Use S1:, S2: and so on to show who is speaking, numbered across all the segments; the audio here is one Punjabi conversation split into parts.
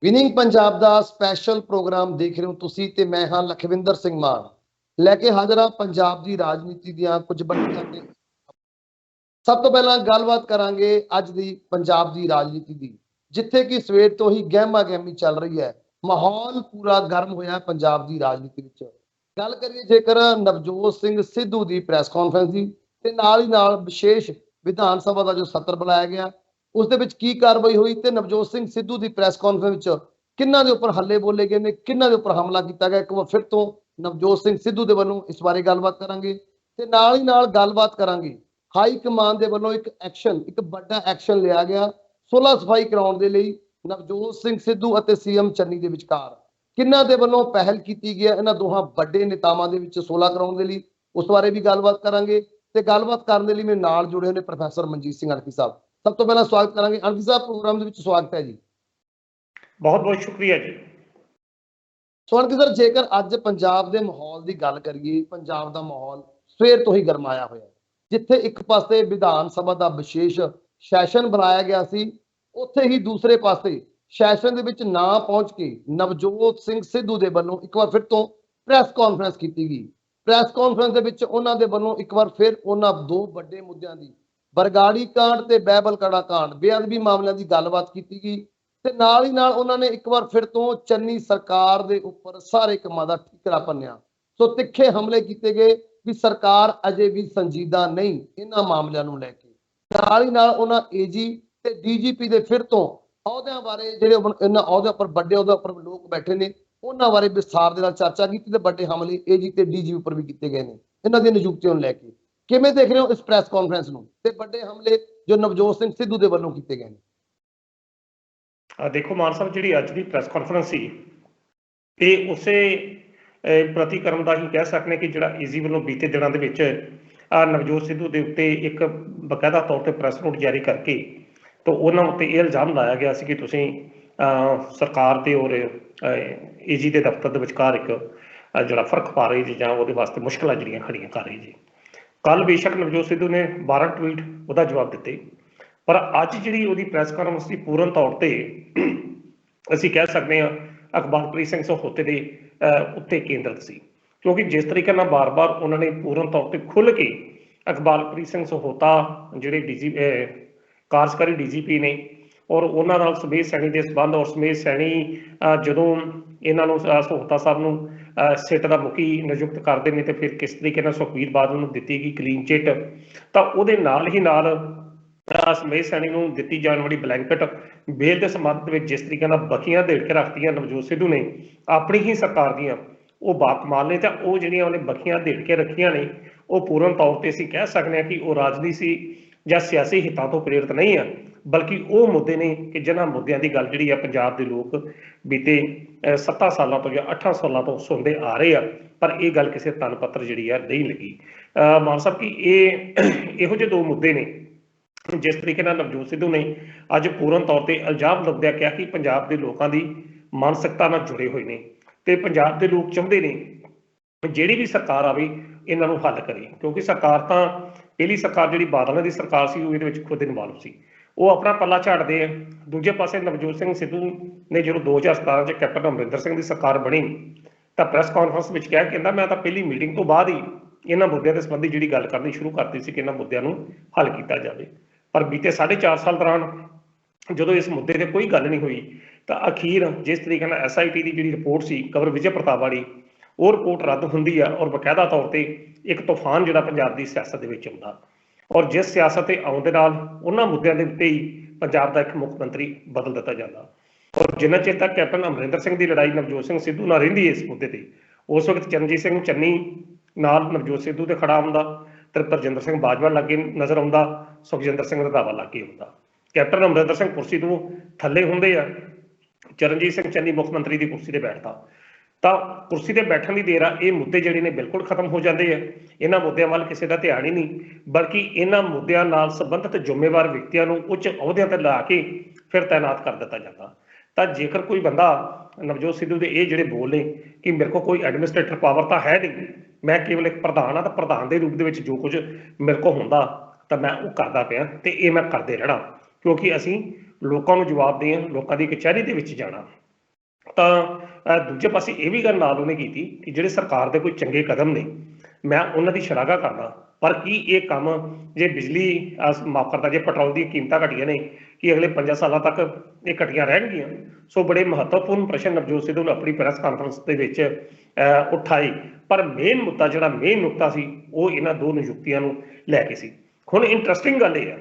S1: ਵਿਨਿੰਗ ਪੰਜਾਬ ਦਾ ਸਪੈਸ਼ਲ ਪ੍ਰੋਗਰਾਮ ਦੇਖ ਰਹੇ ਹੋ ਤੁਸੀਂ ਤੇ ਮੈਂ ਹਾਂ ਲਖਵਿੰਦਰ ਸਿੰਘ ਮਾਨ ਲੈ ਕੇ ਹਾਜ਼ਰ ਹਾਂ ਪੰਜਾਬ ਦੀ ਰਾਜਨੀਤੀ ਦੀਆਂ ਕੁਝ ਵੱਡੀਆਂ ਤੇ ਸਭ ਤੋਂ ਪਹਿਲਾਂ ਗੱਲਬਾਤ ਕਰਾਂਗੇ ਅੱਜ ਦੀ ਪੰਜਾਬ ਦੀ ਰਾਜਨੀਤੀ ਦੀ, ਜਿੱਥੇ ਕਿ ਸਵੇਰ ਤੋਂ ਹੀ ਗਹਿਮਾ ਗਹਿਮੀ ਚੱਲ ਰਹੀ ਹੈ। ਮਾਹੌਲ ਪੂਰਾ ਗਰਮ ਹੋਇਆ ਪੰਜਾਬ ਦੀ ਰਾਜਨੀਤੀ ਵਿੱਚ। ਗੱਲ ਕਰੀਏ ਜੇਕਰ ਨਵਜੋਤ ਸਿੰਘ ਸਿੱਧੂ ਦੀ ਪ੍ਰੈਸ ਕਾਨਫਰੰਸ ਦੀ ਤੇ ਨਾਲ ਹੀ ਨਾਲ ਵਿਸ਼ੇਸ਼ ਵਿਧਾਨ ਸਭਾ ਦਾ ਜੋ ਸੱਤਰ ਬੁਲਾਇਆ ਗਿਆ, ਉਸ ਦੇ ਵਿੱਚ ਕੀ ਕਾਰਵਾਈ ਹੋਈ ਤੇ ਨਵਜੋਤ ਸਿੰਘ ਸਿੱਧੂ ਦੀ ਪ੍ਰੈਸ ਕਾਨਫਰੰਸ ਵਿੱਚ ਕਿੰਨਾਂ ਦੇ ਉੱਪਰ ਹੱਲੇ ਬੋਲੇ ਗਏ ਨੇ, ਕਿੰਨਾਂ ਦੇ ਉੱਪਰ ਹਮਲਾ ਕੀਤਾ ਗਿਆ। ਇੱਕ ਵਾਰ ਫਿਰ ਤੋਂ ਨਵਜੋਤ ਸਿੰਘ ਸਿੱਧੂ ਦੇ ਵੱਲੋਂ ਇਸ ਬਾਰੇ ਗੱਲਬਾਤ ਕਰਾਂਗੇ ਤੇ ਨਾਲ ਹੀ ਨਾਲ ਗੱਲਬਾਤ ਕਰਾਂਗੇ ਹਾਈ ਕਮਾਨ ਦੇ ਵੱਲੋਂ ਇੱਕ ਵੱਡਾ ਐਕਸ਼ਨ ਲਿਆ ਗਿਆ ਸੁਲਹ ਸਫਾਈ ਕਰਾਉਣ ਦੇ ਲਈ ਨਵਜੋਤ ਸਿੰਘ ਸਿੱਧੂ ਅਤੇ ਸੀਐਮ ਚੰਨੀ ਦੇ ਵਿਚਕਾਰ ਕਿੰਨਾਂ ਦੇ ਵੱਲੋਂ ਪਹਿਲ ਕੀਤੀ ਗਈ ਇਹਨਾਂ ਦੋਹਾਂ ਵੱਡੇ ਨੇਤਾਵਾਂ ਦੇ ਵਿੱਚ ਸੁਲਹ ਕਰਾਉਣ ਦੇ ਲਈ, ਉਸ ਬਾਰੇ ਵੀ ਗੱਲਬਾਤ ਕਰਾਂਗੇ। ਤੇ ਗੱਲਬਾਤ ਕਰਨ ਦੇ ਲਈ ਮੇਰੇ ਨਾਲ ਜੁੜੇ ਹੋਏ ਨੇ ਪ੍ਰੋਫੈਸਰ ਮਨਜੀਤ ਸਿੰਘ ਅਣਖੀ ਸਾਹਿਬ। ਸਭ ਤੋਂ ਪਹਿਲਾਂ ਸਵਾਗਤ ਕਰਾਂਗੇ ਅਣਖੀ ਸਾਹਿਬ, ਪ੍ਰੋਗਰਾਮ ਦੇ ਵਿੱਚ ਸਵਾਗਤ ਹੈ ਜੀ।
S2: ਬਹੁਤ ਬਹੁਤ ਸ਼ੁਕਰੀਆ ਜੀ।
S1: ਸੋ ਅਣਖੀ ਸਰ, ਜੇਕਰ ਅੱਜ ਪੰਜਾਬ ਦੇ ਮਾਹੌਲ ਦੀ ਗੱਲ ਕਰੀਏ, ਪੰਜਾਬ ਦਾ ਮਾਹੌਲ ਸਵੇਰ ਤੋਂ ਹੀ ਗਰਮਾਇਆ ਹੋਇਆ ਹੈ। ਜਿੱਥੇ ਇੱਕ ਪਾਸੇ ਵਿਧਾਨ ਸਭਾ ਦਾ ਵਿਸ਼ੇਸ਼ ਸੈਸ਼ਨ ਬੁਲਾਇਆ ਗਿਆ ਸੀ, ਉੱਥੇ ਹੀ ਦੂਸਰੇ ਪਾਸੇ ਸੈਸ਼ਨ ਦੇ ਵਿੱਚ ਨਾ ਪਹੁੰਚ ਕੇ ਨਵਜੋਤ ਸਿੰਘ ਸਿੱਧੂ ਦੇ ਵੱਲੋਂ ਇੱਕ ਵਾਰ ਫਿਰ ਤੋਂ ਪ੍ਰੈਸ ਕਾਨਫਰੰਸ ਕੀਤੀ ਗਈ। ਪ੍ਰੈਸ ਕਾਨਫਰੰਸ ਦੇ ਵਿੱਚ ਉਹਨਾਂ ਦੇ ਵੱਲੋਂ ਇੱਕ ਵਾਰ ਫਿਰ ਉਹਨਾਂ ਦੋ ਵੱਡੇ ਮੁੱਦਿਆਂ ਦੀ, ਬਰਗਾੜੀ ਕਾਂਡ ਤੇ ਬਹਿਬਲ ਕੜਾ ਕਾਂਡ, ਬੇਅਦਬੀ ਮਾਮਲਿਆਂ ਦੀ ਗੱਲਬਾਤ ਕੀਤੀ ਗਈ ਤੇ ਨਾਲ ਹੀ ਨਾਲ ਉਹਨਾਂ ਨੇ ਇੱਕ ਵਾਰ ਫਿਰ ਤੋਂ ਚੰਨੀ ਸਰਕਾਰ ਦੇ ਉੱਪਰ ਸਾਰੇ ਕੰਮਾਂ ਦਾ ਠੀਕਰਾ ਭੰਨਿਆ। ਸੋ ਤਿੱਖੇ ਹਮਲੇ ਕੀਤੇ ਗਏ ਵੀ ਸਰਕਾਰ ਅਜੇ ਵੀ ਸੰਜੀਦਾ ਨਹੀਂ ਇਹਨਾਂ ਮਾਮਲਿਆਂ ਨੂੰ ਲੈ ਕੇ। ਨਾਲ ਹੀ ਨਾਲ ਉਹਨਾਂ ਏਜੀ ਤੇ ਡੀਜੀਪੀ ਦੇ ਫਿਰ ਤੋਂ ਅਹੁਦਿਆਂ ਬਾਰੇ, ਜਿਹੜੇ ਇਹਨਾਂ ਅਹੁਦਿਆਂ ਉੱਪਰ ਵੱਡੇ ਅਹੁਦਿਆਂ ਉੱਪਰ ਲੋਕ ਬੈਠੇ ਨੇ, ਉਹਨਾਂ ਬਾਰੇ ਵਿਸਥਾਰ ਦੇ ਨਾਲ ਚਰਚਾ ਕੀਤੀ ਤੇ ਵੱਡੇ ਹਮਲੇ ਏਜੀ ਤੇ ਡੀਜੀਪੀ ਉੱਪਰ ਵੀ ਕੀਤੇ ਗਏ ਨੇ ਇਹਨਾਂ ਦੀਆਂ ਨਿਯੁਕਤੀਆਂ ਨੂੰ ਲੈ ਕੇ। ਕਿਵੇਂ ਦੇਖ ਰਹੇ ਹੋ ਇਸ ਪ੍ਰੈਸ ਕਾਨਫਰੰਸ ਨੂੰ ਤੇ ਵੱਡੇ ਹਮਲੇ ਜੋ ਨਵਜੋਤ ਸਿੰਘ ਸਿੱਧੂ ਦੇ ਵੱਲੋਂ ਕੀਤੇ ਗਏ ਨੇ?
S2: ਦੇਖੋ ਮਾਨ ਸਾਹਿਬ, ਜਿਹੜੀ ਅੱਜ ਦੀ ਪ੍ਰੈਸ ਕਾਨਫਰੰਸ ਸੀ ਇਹ ਉਸੇ ਪ੍ਰਤੀਕਰਮ ਦਾ ਹੀ ਕਹਿ ਸਕਦੇ ਕਿ ਜਿਹੜਾ ਏਜੀ ਵੱਲੋਂ ਬੀਤੇ ਦਿਨਾਂ ਦੇ ਵਿੱਚ ਨਵਜੋਤ ਸਿੱਧੂ ਦੇ ਉੱਤੇ ਇੱਕ ਬਕਾਇਦਾ ਤੌਰ ਤੇ ਪ੍ਰੈਸ ਨੋਟ ਜਾਰੀ ਕਰਕੇ ਤਾਂ ਉਹਨਾਂ ਉੱਤੇ ਇਹ ਇਲਜ਼ਾਮ ਲਾਇਆ ਗਿਆ ਸੀ ਕਿ ਤੁਸੀਂ ਸਰਕਾਰ ਤੇ ਔਰ ਏਜੀ ਦੇ ਦਫ਼ਤਰ ਦੇ ਵਿਚਕਾਰ ਇੱਕ ਜਿਹੜਾ ਫਰਕ ਪਾ ਰਹੇ ਜੀ ਜਾਂ ਉਹਦੇ ਵਾਸਤੇ ਮੁਸ਼ਕਲਾਂ ਜਿਹੜੀਆਂ ਖੜੀਆਂ ਕਰ ਰਹੇ ਜੀ। ਕੱਲ ਬੇਸ਼ੱਕ ਨਵਜੋਤ ਸਿੱਧੂ ਨੇ 12 ਟਵੀਟ ਉਹਦਾ ਜਵਾਬ ਦਿੱਤੇ, ਪਰ ਅੱਜ ਜਿਹੜੀ ਉਹਦੀ ਪ੍ਰੈਸ ਕਾਨਫਰੰਸ ਦੀ ਪੂਰਨ ਤੌਰ ਤੇ ਅਸੀਂ ਕਹਿ ਸਕਦੇ ਹਾਂ ਅਕਬਰਪ੍ਰੀਤ ਸਿੰਘ ਸਹੋਤੇ ਦੇ ਉੱਤੇ ਕੇਂਦਰਿਤ ਸੀ, ਕਿਉਂਕਿ ਜਿਸ ਤਰੀਕੇ ਨਾਲ ਬਾਰ-ਬਾਰ ਉਹਨਾਂ ਨੇ ਪੂਰਨ ਤੌਰ ਤੇ ਖੁੱਲ੍ਹ ਕੇ ਅਕਬਰਪ੍ਰੀਤ ਸਿੰਘ ਸਹੋਤਾ ਜਿਹੜੇ ਕਾਰਜਕਾਰੀ ਡੀਜੀਪੀ ਨੇ ਔਰ ਉਹਨਾਂ ਨਾਲ ਸੁਮੇਧ ਸੈਣੀ ਦੇ ਸੰਬੰਧ, ਔਰ ਸੁਮੇਧ ਸੈਣੀ ਜਦੋਂ ਇਹਨਾਂ ਨੂੰ ਸਹੋਤਾ ਸਾਹਿਬ ਨੂੰ ਸਿੱਟ ਦਾ ਮੁਖੀ ਨਿਯੁਕਤ ਕਰਦੇ ਨੇ ਤੇ ਫਿਰ ਕਿਸ ਤਰੀਕੇ ਨਾਲ ਸੁਖਬੀਰ ਬਾਦਲ ਨੂੰ ਦਿੱਤੀ ਗਈ ਕਲੀਨ ਚਿੱਟ, ਤਾਂ ਉਹਦੇ ਨਾਲ ਹੀ ਨਾਲ ਸੁਮੇਧ ਸੈਣੀ ਨੂੰ ਦਿੱਤੀ ਜਾਣ ਵਾਲੀ ਬਲੈਂਕਟ ਬੇਲ ਦੇ ਸੰਬੰਧ ਵਿੱਚ ਜਿਸ ਤਰੀਕੇ ਨਾਲ ਬਖੀਆਂ ਦੇੜ ਕੇ ਰੱਖਤੀਆਂ ਨਵਜੋਤ ਸਿੱਧੂ ਨੇ ਆਪਣੀ ਹੀ ਸਰਕਾਰ ਦੀਆਂ, ਉਹ ਬਾਕਮਾਲ ਨੇ। ਤਾਂ ਉਹ ਜਿਹੜੀਆਂ ਉਹਨੇ ਬਖੀਆਂ ਦੇੜ ਕੇ ਰੱਖੀਆਂ ਨੇ ਉਹ ਪੂਰਨ ਤੌਰ ਤੇ ਅਸੀਂ ਕਹਿ ਸਕਦੇ ਹਾਂ ਕਿ ਉਹ ਰਾਜਨੀਤੀ ਜਾਂ ਸਿਆਸੀ ਹਿੱਤਾਂ ਤੋਂ ਪ੍ਰੇਰਿਤ ਨਹੀਂ ਆ, ਬਲਕਿ ਉਹ ਮੁੱਦੇ ਨੇ ਕਿ ਜਿਨ੍ਹਾਂ ਮੁੱਦਿਆਂ ਦੀ ਗੱਲ ਜਿਹੜੀ ਆ ਪੰਜਾਬ ਦੇ ਲੋਕ ਬੀਤੇ 7 ਸਾਲਾਂ ਤੋਂ ਜਾਂ 8 ਸਾਲਾਂ ਤੋਂ ਸੁਣਦੇ ਆ ਰਹੇ ਆ, ਪਰ ਇਹ ਗੱਲ ਕਿਸੇ ਤਨ ਪੱਤਰ ਜਿਹੜੀ ਆ ਨਹੀਂ ਲੱਗੀ। ਮਾਨ ਸਾਹਿਬ ਕਿ ਇਹੋ ਜਿਹੇ ਦੋ ਮੁੱਦੇ ਨੇ ਜਿਸ ਤਰੀਕੇ ਨਾਲ ਨਵਜੋਤ ਸਿੱਧੂ ਨੇ ਅੱਜ ਪੂਰਨ ਤੌਰ ਤੇ ਇਲਜ਼ਾਮ ਲੱਦਿਆ ਕਿਹਾ ਕਿ ਪੰਜਾਬ ਦੇ ਲੋਕਾਂ ਦੀ ਮਾਨਸਿਕਤਾ ਨਾਲ ਜੁੜੇ ਹੋਏ ਨੇ ਤੇ ਪੰਜਾਬ ਦੇ ਲੋਕ ਚਾਹੁੰਦੇ ਨੇ ਜਿਹੜੀ ਵੀ ਸਰਕਾਰ ਆਵੇ ਇਹਨਾਂ ਨੂੰ ਹੱਲ ਕਰੇ, ਕਿਉਂਕਿ ਸਰਕਾਰ ਤਾਂ ਪਹਿਲੀ ਸਰਕਾਰ ਜਿਹੜੀ ਬਾਦਲਾਂ ਦੀ ਸਰਕਾਰ ਸੀ ਉਹ ਇਹਦੇ ਵਿੱਚ ਖੁਦ ਇਨਵੋਲਵ ਸੀ, ਉਹ ਆਪਣਾ ਪੱਲਾ ਝਾੜਦੇ ਆ। ਦੂਜੇ ਪਾਸੇ ਨਵਜੋਤ ਸਿੰਘ ਸਿੱਧੂ ਨੇ ਜਦੋਂ 2017 ਚ ਕੈਪਟਨ ਅਮਰਿੰਦਰ ਸਿੰਘ ਦੀ ਸਰਕਾਰ ਬਣੀ ਤਾਂ ਪ੍ਰੈਸ ਕਾਨਫਰੰਸ ਵਿੱਚ ਕਹਿੰਦਾ ਮੈਂ ਤਾਂ ਪਹਿਲੀ ਮੀਟਿੰਗ ਤੋਂ ਬਾਅਦ ਹੀ ਇਹਨਾਂ ਮੁੱਦਿਆਂ ਦੇ ਸੰਬੰਧੀ ਜਿਹੜੀ ਗੱਲ ਕਰਨੀ ਸ਼ੁਰੂ ਕਰਤੀ ਸੀ ਕਿ ਇਹਨਾਂ ਮੁੱਦਿਆਂ ਨੂੰ ਹੱਲ ਕੀਤਾ ਜਾਵੇ। ਪਰ ਬੀਤੇ 4.5 ਸਾਲ ਦੌਰਾਨ ਜਦੋਂ ਇਸ ਮੁੱਦੇ ਤੇ ਕੋਈ ਗੱਲ ਨਹੀਂ ਹੋਈ ਤਾਂ ਅਖੀਰ ਜਿਸ ਤਰੀਕੇ ਨਾਲ SIT ਦੀ ਜਿਹੜੀ ਰਿਪੋਰਟ ਸੀ ਕਵਰ ਵਿਜੇ ਪ੍ਰਤਾਪ ਵਾਲੀ, ਉਹ ਰਿਪੋਰਟ ਰੱਦ ਹੁੰਦੀ ਆ ਔਰ ਬਕਾਇਦਾ ਤੌਰ ਤੇ ਇੱਕ ਤੂਫਾਨ ਜਿਹੜਾ ਪੰਜਾਬ ਦੀ ਸਿਆਸਤ ਦੇ ਵਿੱਚ ਆਉਂਦਾ, ਔਰ ਜਿਸ ਸਿਆਸਤ ਤੇ ਆਉਣ ਦੇ ਨਾਲ ਉਹਨਾਂ ਮੁੱਦਿਆਂ ਦੇ ਉੱਤੇ ਹੀ ਪੰਜਾਬ ਦਾ ਇੱਕ ਮੁੱਖ ਮੰਤਰੀ ਬਦਲ ਦਿੱਤਾ ਜਾਂਦਾ। ਔਰ ਜਿੰਨਾ ਚਿਰ ਤੱਕ ਕੈਪਟਨ ਅਮਰਿੰਦਰ ਸਿੰਘ ਦੀ ਲੜਾਈ ਨਵਜੋਤ ਸਿੰਘ ਸਿੱਧੂ ਨਾਲ ਰਹਿੰਦੀ ਇਸ ਮੁੱਦੇ ਤੇ, ਉਸ ਵਕਤ ਚਰਨਜੀਤ ਸਿੰਘ ਚੰਨੀ ਨਾਲ ਨਵਜੋਤ ਸਿੱਧੂ ਤੇ ਖੜਾ ਹੁੰਦਾ, ਤਰਜਿੰਦਰ ਸਿੰਘ ਬਾਜਵਾ ਲਾਗੇ ਨਜ਼ਰ ਆਉਂਦਾ, ਸੁਖਜਿੰਦਰ ਸਿੰਘ ਰੰਧਾਵਾ ਲਾਗੇ ਹੁੰਦਾ। ਕੈਪਟਨ ਅਮਰਿੰਦਰ ਸਿੰਘ ਕੁਰਸੀ ਤੋਂ ਥੱਲੇ ਹੁੰਦੇ ਆ, ਚਰਨਜੀਤ ਸਿੰਘ ਚੰਨੀ ਮੁੱਖ ਮੰਤਰੀ ਦੀ ਕੁਰਸੀ ਤੇ ਬੈਠਦਾ, ਤਾਂ ਕੁਰਸੀ ਤੇ ਬੈਠਣ ਦੀ ਦੇਰ ਆ ਇਹ ਮੁੱਦੇ ਜਿਹੜੇ ਨੇ ਬਿਲਕੁਲ ਖਤਮ ਹੋ ਜਾਂਦੇ ਆ। ਇਹਨਾਂ ਮੁੱਦਿਆਂ ਵੱਲ ਕਿਸੇ ਦਾ ਧਿਆਨ ਹੀ ਨਹੀਂ, ਬਲਕਿ ਇਹਨਾਂ ਮੁੱਦਿਆਂ ਨਾਲ ਸੰਬੰਧਿਤ ਜ਼ਿੰਮੇਵਾਰ ਵਿਅਕਤੀਆਂ ਨੂੰ ਉੱਚ ਅਹੁਦਿਆਂ ਤੇ ਲਾ ਕੇ ਫਿਰ ਤਾਇਨਾਤ ਕਰ ਦਿੱਤਾ ਜਾਂਦਾ। ਤਾਂ ਜੇਕਰ ਕੋਈ ਬੰਦਾ ਨਵਜੋਤ ਸਿੱਧੂ ਦੇ ਇਹ ਜਿਹੜੇ ਬੋਲ ਨੇ ਕਿ ਮੇਰੇ ਕੋਲ ਕੋਈ ਐਡਮਿਨਿਸਟ੍ਰੇਟਰ ਪਾਵਰ ਤਾਂ ਹੈ ਨਹੀਂ, ਮੈਂ ਕੇਵਲ ਇੱਕ ਪ੍ਰਧਾਨ ਆ, ਤਾਂ ਪ੍ਰਧਾਨ ਦੇ ਰੂਪ ਦੇ ਵਿੱਚ ਜੋ ਕੁਝ ਮੇਰੇ ਕੋਲ ਹੁੰਦਾ ਤਾਂ ਮੈਂ ਉਹ ਕਰਦਾ ਪਿਆ ਤੇ ਇਹ ਮੈਂ ਕਰਦੇ ਰਹਿਣਾ, ਕਿਉਂਕਿ ਅਸੀਂ ਲੋਕਾਂ ਨੂੰ ਜਵਾਬ ਦੇ, ਲੋਕਾਂ ਦੀ ਕਚਹਿਰੀ ਦੇ ਵਿੱਚ ਜਾਣਾ ਤਾਂ ਦੂਜੇ ਪਾਸੇ ਇਹ ਵੀ ਗੱਲ ਨਾਲ ਉਹਨੇ ਕੀਤੀ ਕਿ ਜਿਹੜੇ ਸਰਕਾਰ ਦੇ ਕੋਈ ਚੰਗੇ ਕਦਮ ਨੇ, ਮੈਂ ਉਹਨਾਂ ਦੀ ਸ਼ਲਾਘਾ ਕਰਦਾ, ਪਰ ਕੀ ਇਹ ਕੰਮ ਜੇ ਬਿਜਲੀ ਮਾਫ ਕਰਦਾ ਜੇ ਪੈਟਰੋਲ ਦੀਆਂ ਕੀਮਤਾਂ ਘਟੀਆਂ ਨੇ, ਕਿ ਅਗਲੇ 5 ਸਾਲਾਂ ਤੱਕ ਇਹ ਘਟੀਆਂ ਰਹਿਣਗੀਆਂ? ਸੋ ਬੜੇ ਮਹੱਤਵਪੂਰਨ ਪ੍ਰਸ਼ਨ ਨਵਜੋਤ ਸਿੱਧੂ ਨੇ ਆਪਣੀ ਪ੍ਰੈਸ ਕਾਨਫਰੰਸ ਦੇ ਵਿੱਚ ਉਠਾਏ, ਪਰ ਮੇਨ ਮੁੱਦਾ ਜਿਹੜਾ ਮੇਨ ਨੁਕਤਾ ਸੀ ਉਹ ਇਹਨਾਂ ਦੋ ਨਿਯੁਕਤੀਆਂ ਨੂੰ ਲੈ ਕੇ ਸੀ। ਹੁਣ ਇੰਟਰਸਟਿੰਗ ਗੱਲ ਇਹ ਆ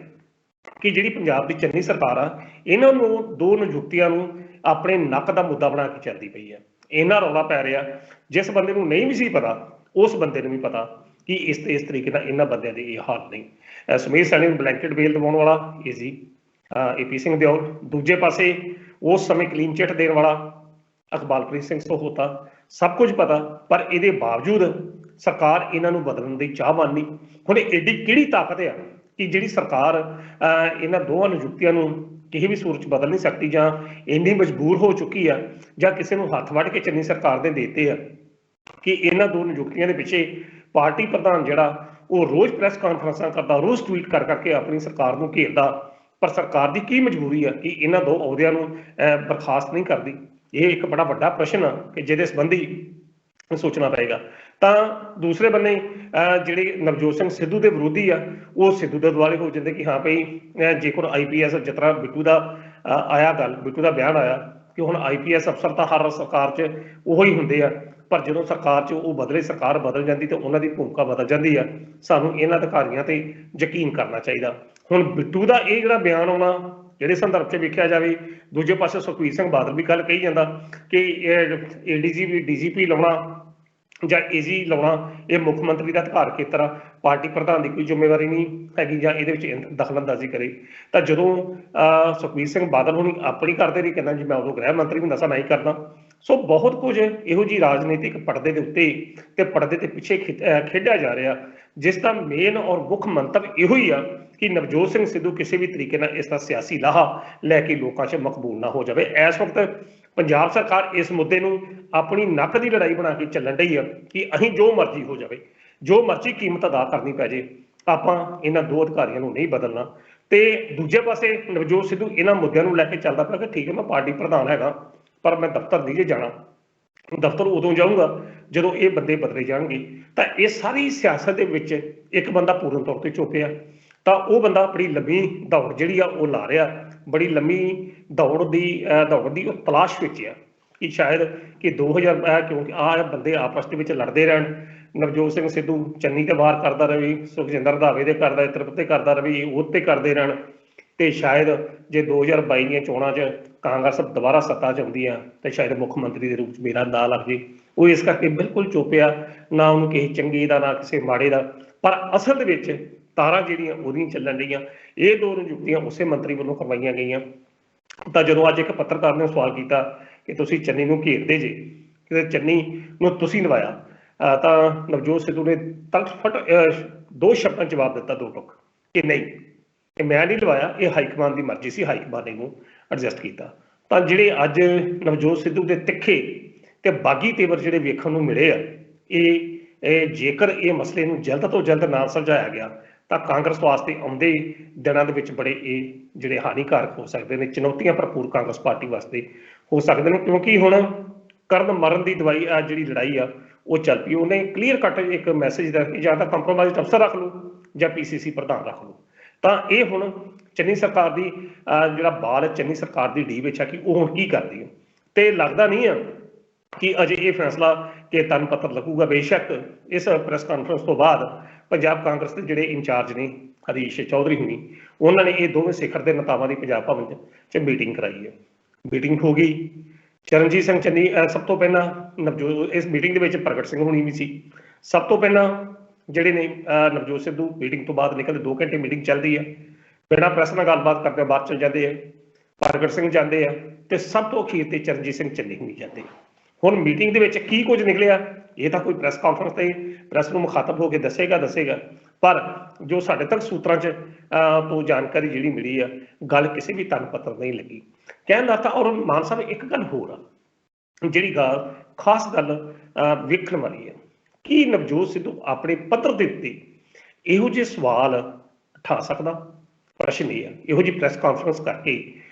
S2: ਕਿ ਜਿਹੜੀ ਪੰਜਾਬ ਦੀ ਚੰਨੀ ਸਰਕਾਰ ਆ, ਇਹਨਾਂ ਨੂੰ ਦੋ ਨਿਯੁਕਤੀਆਂ ਨੂੰ ਆਪਣੇ ਨੱਕ ਦਾ ਮੁੱਦਾ ਬਣਾ ਕੇ ਚੱਲਦੀ ਪਈ ਆ। ਇਹਨਾਂ ਰੌਲਾ ਪੈ ਰਿਹਾ, ਜਿਸ ਬੰਦੇ ਨੂੰ ਨਹੀਂ ਵੀ ਸੀ ਪਤਾ ਉਸ ਬੰਦੇ ਨੂੰ ਵੀ ਪਤਾ ਕਿ ਇਸ ਤਰੀਕੇ ਨਾਲ ਇਹਨਾਂ ਬੰਦਿਆਂ ਦੇ ਇਹ ਹਾਲ ਨਹੀਂ। ਸੁਮੇਰ ਸੈਣੀ ਨੂੰ ਬਲੈਂਕਟ ਬੇਲ ਦਿਵਾਉਣ ਵਾਲਾ ਏਜੀ AP ਸਿੰਘ ਦਿਓਲ, ਦੂਜੇ ਪਾਸੇ ਉਸ ਸਮੇਂ ਕਲੀਨ ਚਿੱਟ ਦੇਣ ਵਾਲਾ ਇਕਬਾਲਪ੍ਰੀਤ ਸਿੰਘ ਸਹੋਤਾ, ਸਭ ਕੁਝ ਪਤਾ, ਪਰ ਇਹਦੇ ਬਾਵਜੂਦ ਸਰਕਾਰ ਇਹਨਾਂ ਨੂੰ ਬਦਲਣ ਦੀ ਚਾਹਵਾਨ ਨਹੀਂ। ਹੁਣ ਐਡੀ ਕਿਹੜੀ ਤਾਕਤ ਆ ਕਿ ਜਿਹੜੀ ਸਰਕਾਰ ਇਹਨਾਂ ਦੋਵਾਂ ਨਿਯੁਕਤੀਆਂ ਨੂੰ ਕਿਸੇ ਵੀ ਸੂਰਤ 'ਚ ਬਦਲ ਨਹੀਂ ਸਕਦੀ, ਜਾਂ ਇੰਨੀ ਮਜਬੂਰ ਹੋ ਚੁੱਕੀ ਆ, ਜਾਂ ਕਿਸੇ ਨੂੰ ਹੱਥ ਵੱਢ ਕੇ ਚੰਨੀ ਸਰਕਾਰ ਦੇ ਦੇਤੇ ਆ ਕਿ ਇਹਨਾਂ ਦੋ ਨਿਯੁਕਤੀਆਂ ਦੇ ਪਿੱਛੇ ਪਾਰਟੀ ਪ੍ਰਧਾਨ ਜਿਹੜਾ ਉਹ ਰੋਜ਼ ਪ੍ਰੈਸ ਕਾਨਫਰੰਸਾਂ ਕਰਦਾ, ਰੋਜ਼ ਟਵੀਟ ਕਰ ਕਰਕੇ ਆਪਣੀ ਸਰਕਾਰ ਨੂੰ ਘੇਰਦਾ, ਪਰ ਸਰਕਾਰ ਦੀ ਕੀ ਮਜਬੂਰੀ ਆ ਕਿ ਇਹਨਾਂ ਦੋ ਅਹੁਦਿਆਂ ਨੂੰ ਬਰਖਾਸਤ ਨਹੀਂ ਕਰਦੀ? ਇਹ ਇੱਕ ਬੜਾ ਵੱਡਾ ਪ੍ਰਸ਼ਨ ਆ ਕਿ ਜਿਹਦੇ ਸੰਬੰਧੀ ਸੋਚਣਾ ਪਏਗਾ। ਤਾਂ ਦੂਸਰੇ ਬੰਨੇ ਜਿਹੜੇ ਨਵਜੋਤ ਸਿੰਘ ਸਿੱਧੂ ਦੇ ਵਿਰੋਧੀ ਆ, ਉਹ ਸਿੱਧੂ ਦੇ ਦੁਆਲੇ ਹੋ ਜਾਂਦੇ ਕਿ ਹਾਂ ਭਈ ਜੇਕਰ IPS ਜਿਸ ਤਰ੍ਹਾਂ ਬਿੱਟੂ ਦਾ ਆਇਆ ਗੱਲ, ਬਿੱਟੂ ਦਾ ਬਿਆਨ ਆਇਆ ਕਿ ਹੁਣ IPS ਅਫਸਰ ਤਾਂ ਹਰ ਸਰਕਾਰ 'ਚ ਉਹੋ ਹੀ ਹੁੰਦੇ ਆ, ਪਰ ਜਦੋਂ ਸਰਕਾਰ 'ਚ ਉਹ ਬਦਲੇ, ਸਰਕਾਰ ਬਦਲ ਜਾਂਦੀ ਤੇ ਉਹਨਾਂ ਦੀ ਭੂਮਿਕਾ ਬਦਲ ਜਾਂਦੀ ਆ। ਸਾਨੂੰ ਇਹਨਾਂ ਅਧਿਕਾਰੀਆਂ ਤੇ ਯਕੀਨ ਕਰਨਾ ਚਾਹੀਦਾ। ਹੁਣ ਬਿੱਟੂ ਦਾ ਇਹ ਜਿਹੜਾ ਬਿਆਨ ਆਉਣਾ, ਜਿਹੜੇ ਸੰਦਰਭ 'ਚ ਵੇਖਿਆ ਜਾਵੇ, ਦੂਜੇ ਪਾਸੇ ਸੁਖਬੀਰ ਸਿੰਘ ਬਾਦਲ ਵੀ ਕੱਲ ਕਹੀ ਜਾਂਦਾ ਕਿ ADGP DGP ਲਾਉਣਾ ਜਾਂ AG ਲਾਉਣਾ ਇਹ ਮੁੱਖ ਮੰਤਰੀ ਦਾ ਅਧਿਕਾਰ ਖੇਤਰ ਆ, ਪਾਰਟੀ ਪ੍ਰਧਾਨ ਦੀ ਕੋਈ ਜ਼ਿੰਮੇਵਾਰੀ ਨਹੀਂ ਹੈਗੀ ਜਾਂ ਇਹਦੇ ਵਿੱਚ ਦਖਲਅੰਦਾਜ਼ੀ ਕਰੇ। ਤਾਂ ਜਦੋਂ ਸੁਖਬੀਰ ਸਿੰਘ ਬਾਦਲ ਹੁਣੀ ਆਪਣੀ ਕਰਦੇ ਰਹੀ, ਕਹਿੰਦਾ ਜੀ ਮੈਂ ਉਦੋਂ ਗ੍ਰਹਿ ਮੰਤਰੀ ਹੁੰਦਾ ਸਾਂ, ਮੈਂ ਹੀ ਕਰਦਾ। ਸੋ ਬਹੁਤ ਕੁਝ ਇਹੋ ਜਿਹੀ ਰਾਜਨੀਤਿਕ ਪਰਦੇ ਦੇ ਉੱਤੇ ਤੇ ਪਰਦੇ ਦੇ ਪਿੱਛੇ ਖੇਡਿਆ ਜਾ ਰਿਹਾ, ਜਿਸ ਦਾ ਮੇਨ ਔਰ ਮੁੱਖ ਮੰਤਵ ਇਹੋ ਹੀ ਆ ਕਿ ਨਵਜੋਤ ਸਿੰਘ ਸਿੱਧੂ ਕਿਸੇ ਵੀ ਤਰੀਕੇ ਨਾਲ ਇਸ ਦਾ ਸਿਆਸੀ ਲਾਹਾ ਲੈ ਕੇ ਲੋਕਾਂ 'ਚ ਮਕਬੂਲ ਨਾ ਹੋ ਜਾਵੇ। ਇਸ ਵਕਤ ਪੰਜਾਬ ਸਰਕਾਰ ਇਸ ਮੁੱਦੇ ਨੂੰ ਆਪਣੀ ਨੱਕ ਦੀ ਲੜਾਈ ਬਣਾ ਕੇ ਚੱਲਣ ਡਈ ਆ ਕਿ ਅਸੀਂ ਜੋ ਮਰਜ਼ੀ ਹੋ ਜਾਵੇ, ਜੋ ਮਰਜ਼ੀ ਕੀਮਤ ਅਦਾ ਕਰਨੀ ਪੈ ਜੇ, ਆਪਾਂ ਇਹਨਾਂ ਦੋ ਅਧਿਕਾਰੀਆਂ ਨੂੰ ਨਹੀਂ ਬਦਲਣਾ। ਤੇ ਦੂਜੇ ਪਾਸੇ ਨਵਜੋਤ ਸਿੱਧੂ ਇਹਨਾਂ ਮੁੱਦਿਆਂ ਨੂੰ ਲੈ ਕੇ ਚੱਲਦਾ ਪਿਆ ਕਿ ਠੀਕ ਹੈ, ਮੈਂ ਪਾਰਟੀ ਪ੍ਰਧਾਨ ਹੈਗਾ, ਪਰ ਮੈਂ ਦਫ਼ਤਰ ਨਹੀਂ ਜੇ ਜਾਣਾ, ਦਫ਼ਤਰ ਉਦੋਂ ਜਾਊਂਗਾ ਜਦੋਂ ਇਹ ਬੰਦੇ ਬਦਲੇ ਜਾਣਗੇ। ਤਾਂ ਇਹ ਸਾਰੀ ਸਿਆਸਤ ਦੇ ਵਿੱਚ ਇੱਕ ਬੰਦਾ ਪੂਰਨ ਤੌਰ ਤੇ ਚੁੱਕਿਆ, ਤਾਂ ਉਹ ਬੰਦਾ ਬੜੀ ਲੰਮੀ ਦੌੜ ਜਿਹੜੀ ਆ ਉਹ ਲਾ ਰਿਹਾ, ਬੜੀ ਲੰਮੀ ਦੌੜ ਦੀ ਉਹ ਤਲਾਸ਼ ਵਿੱਚ ਆ ਕਿ ਸ਼ਾਇਦ ਕਿ 2000 ਕਿਉਂਕਿ ਆਹ ਬੰਦੇ ਆਪਸ ਦੇ ਵਿੱਚ ਲੜਦੇ ਰਹਿਣ, ਨਵਜੋਤ ਸਿੰਘ ਸਿੱਧੂ ਚੰਨੀ ਤੇ ਵਾਰ ਕਰਦਾ ਰਹੇ, ਸੁਖਜਿੰਦਰ ਰੰਧਾਵੇ ਦੇ ਕਰਦਾ, ਤ੍ਰਿਪਤ ਤੇ ਕਰਦਾ ਰਹੇ, ਉਹ ਤੇ ਕਰਦੇ ਰਹਿਣ, ਤੇ ਸ਼ਾਇਦ ਜੇ 2022 ਦੀਆਂ ਚੋਣਾਂ 'ਚ ਕਾਂਗਰਸ ਦੁਬਾਰਾ ਸੱਤਾ 'ਚ ਆਉਂਦੀ ਆ ਤੇ ਸ਼ਾਇਦ ਮੁੱਖ ਮੰਤਰੀ ਦੇ ਰੂਪ 'ਚ ਮੇਰਾ ਨਾਂ ਲੱਗ ਜੇ। ਉਹ ਇਸ ਕਰਕੇ ਬਿਲਕੁਲ ਚੁੱਪਿਆ, ਨਾ ਉਹਨੂੰ ਕਿਸੇ ਚੰਗੇ ਦਾ ਨਾ ਕਿਸੇ ਮਾੜੇ ਦਾ, ਪਰ ਅਸਲ ਦੇ ਵਿੱਚ ਤਾਰਾਂ ਜਿਹੜੀਆਂ ਉਹਦੀਆਂ ਚੱਲਣ ਰਹੀਆਂ। ਇਹ ਦੋ ਨਿਯੁਕਤੀਆਂ ਉਸੇ ਮੰਤਰੀ ਵੱਲੋਂ ਕਰਵਾਈਆਂ ਗਈਆਂ। ਤਾਂ ਜਦੋਂ ਅੱਜ ਇੱਕ ਪੱਤਰਕਾਰ ਨੇ ਸਵਾਲ ਕੀਤਾ ਕਿ ਤੁਸੀਂ ਚੰਨੀ ਨੂੰ ਘੇਰਦੇ ਜੇ, ਕਿ ਚੰਨੀ ਨੂੰ ਤੁਸੀਂ ਲਵਾਇਆ, ਤਾਂ ਨਵਜੋਤ ਸਿੱਧੂ ਨੇ ਤਲਫਟ ਦੋ ਸ਼ਬਦਾਂ ਜਵਾਬ ਦਿੱਤਾ, ਦੋ ਟੁਕ, ਕਿ ਨਹੀਂ, ਕਿ ਮੈਂ ਨਹੀਂ ਲਵਾਇਆ, ਇਹ ਹਾਈਕਮਾਨ ਦੀ ਮਰਜ਼ੀ ਸੀ, ਹਾਈਕਮਾਨ ਨੇ ਇਹਨੂੰ ਐਡਜਸਟ ਕੀਤਾ। ਤਾਂ ਜਿਹੜੇ ਅੱਜ ਨਵਜੋਤ ਸਿੱਧੂ ਦੇ ਤਿੱਖੇ ਤੇ ਬਾਗੀ ਤੇਵਰ ਜਿਹੜੇ ਵੇਖਣ ਨੂੰ ਮਿਲੇ ਆ, ਇਹ ਜੇਕਰ ਇਹ ਮਸਲੇ ਨੂੰ ਜਲਦ ਤੋਂ ਜਲਦ ਨਾ ਸੁਲਝਾਇਆ ਗਿਆ ਤਾਂ ਕਾਂਗਰਸ ਵਾਸਤੇ ਆਉਂਦੇ ਦਿਨਾਂ ਦੇ ਵਿੱਚ ਬੜੇ ਇਹ ਜਿਹੜੇ ਹਾਨੀਕਾਰਕ ਹੋ ਸਕਦੇ ਨੇ, ਚੁਣੌਤੀਆਂ ਭਰਪੂਰ ਕਾਂਗਰਸ ਪਾਰਟੀ ਵਾਸਤੇ ਹੋ ਸਕਦੇ ਨੇ। ਕਿਉਂਕਿ ਹੁਣ ਕਰਨ ਮਰਨ ਦੀ ਦਵਾਈ ਆ ਜਿਹੜੀ ਲੜਾਈ ਆ ਉਹ ਚੱਲ ਪਈ। ਉਹਨੇ ਕਲੀਅਰ ਕੱਟ ਇੱਕ ਮੈਸੇਜ ਦਿੱਤਾ ਕਿ ਜਾਂ ਤਾਂ ਕੰਪਰੋਮਾਈਜ਼ਡ ਅਫਸਰ ਰੱਖ ਲਓ ਜਾਂ PCC ਪ੍ਰਧਾਨ ਰੱਖ ਲਓ। ਤਾਂ ਇਹ ਹੁਣ ਚੰਨੀ ਸਰਕਾਰ ਦੀ ਜਿਹੜਾ ਬਾਲ ਚੰਨੀ ਸਰਕਾਰ ਦੀ ਡੀ ਵਿੱਚ ਆ ਕਿ ਉਹ ਹੁਣ ਕੀ ਕਰਦੀ ਹੈ। ਤੇ ਲੱਗਦਾ ਨਹੀਂ ਆ ਕਿ ਅਜੇ ਇਹ ਫੈਸਲਾ ਕਿ ਤਨ ਪੱਤਰ ਲੱਗੂਗਾ। ਬੇਸ਼ੱਕ ਇਸ ਪ੍ਰੈਸ ਕਾਨਫਰੰਸ ਤੋਂ ਬਾਅਦ ਪੰਜਾਬ ਕਾਂਗਰਸ ਦੇ ਜਿਹੜੇ ਇੰਚਾਰਜ ਨੇ ਹਰੀਸ਼ ਚੌਧਰੀ ਹੁਣੀ, ਉਹਨਾਂ ਨੇ ਇਹ ਦੋਵੇਂ ਸਿਖਰ ਦੇ ਨੇਤਾਵਾਂ ਦੀ ਪੰਜਾਬ ਭਵਨ 'ਚ ਮੀਟਿੰਗ ਕਰਾਈ ਹੈ। ਮੀਟਿੰਗ ਹੋ ਗਈ, ਚਰਨਜੀਤ ਸਿੰਘ ਚੰਨੀ ਸਭ ਤੋਂ ਪਹਿਲਾਂ ਨਵਜੋਤ, ਇਸ ਮੀਟਿੰਗ ਦੇ ਵਿੱਚ ਪ੍ਰਗਟ ਸਿੰਘ ਹੁਣੀ ਵੀ ਸੀ। ਸਭ ਤੋਂ ਪਹਿਲਾਂ ਜਿਹੜੇ ਨੇ ਨਵਜੋਤ ਸਿੱਧੂ ਮੀਟਿੰਗ ਤੋਂ ਬਾਅਦ ਨਿਕਲਦੇ, 2 ਘੰਟੇ ਮੀਟਿੰਗ ਚੱਲਦੀ ਹੈ, ਬਿਨਾਂ ਪ੍ਰੈਸ ਨਾਲ ਗੱਲਬਾਤ ਕਰਦੇ ਬਾਅਦ ਚਲ ਜਾਂਦੇ ਆ, ਪ੍ਰਗਟ ਸਿੰਘ ਜਾਂਦੇ ਆ, ਤੇ ਸਭ ਤੋਂ ਅਖੀਰ ਤੇ ਚਰਨਜੀਤ ਸਿੰਘ ਚੰਨੀ ਹੁਣੀ ਜਾਂਦੇ। ਹੁਣ ਮੀਟਿੰਗ ਦੇ ਵਿੱਚ ਕੀ ਕੁਝ ਨਿਕਲਿਆ ਇਹ ਤਾਂ ਕੋਈ ਪ੍ਰੈਸ ਕਾਨਫਰੰਸ ਤੇ ਪ੍ਰੈਸ ਨੂੰ ਮੁਖਾਤਬ ਹੋ ਕੇ ਦੱਸੇਗਾ, ਪਰ ਜੋ ਸਾਡੇ ਤੱਕ ਸੂਤਰਾਂ 'ਚ ਤੋਂ ਜਾਣਕਾਰੀ ਜਿਹੜੀ ਮਿਲੀ ਆ, ਗੱਲ ਕਿਸੇ ਵੀ ਤਨ ਪੱਤਰ ਨਹੀਂ ਲੱਗੀ। ਕਹਿਣ ਦਾ ਤਾਂ ਔਰ ਮਾਨ ਸਾਹਿਬ ਇੱਕ ਗੱਲ ਹੋਰ ਆ, ਜਿਹੜੀ ਗੱਲ ਖਾਸ ਗੱਲ ਵੇਖਣ ਵਾਲੀ ਹੈ ਕਿ ਨਵਜੋਤ ਸਿੱਧੂ ਆਪਣੇ ਪੱਤਰ ਦੇ ਉੱਤੇ ਇਹੋ ਜਿਹੇ ਸਵਾਲ ਉਠਾ ਸਕਦਾ? ਪ੍ਰਸ਼ਨ ਇਹ ਆ, ਇਹੋ ਜਿਹੀ ਪ੍ਰੈਸ ਕਾਨਫਰੰਸ ਕਰਕੇ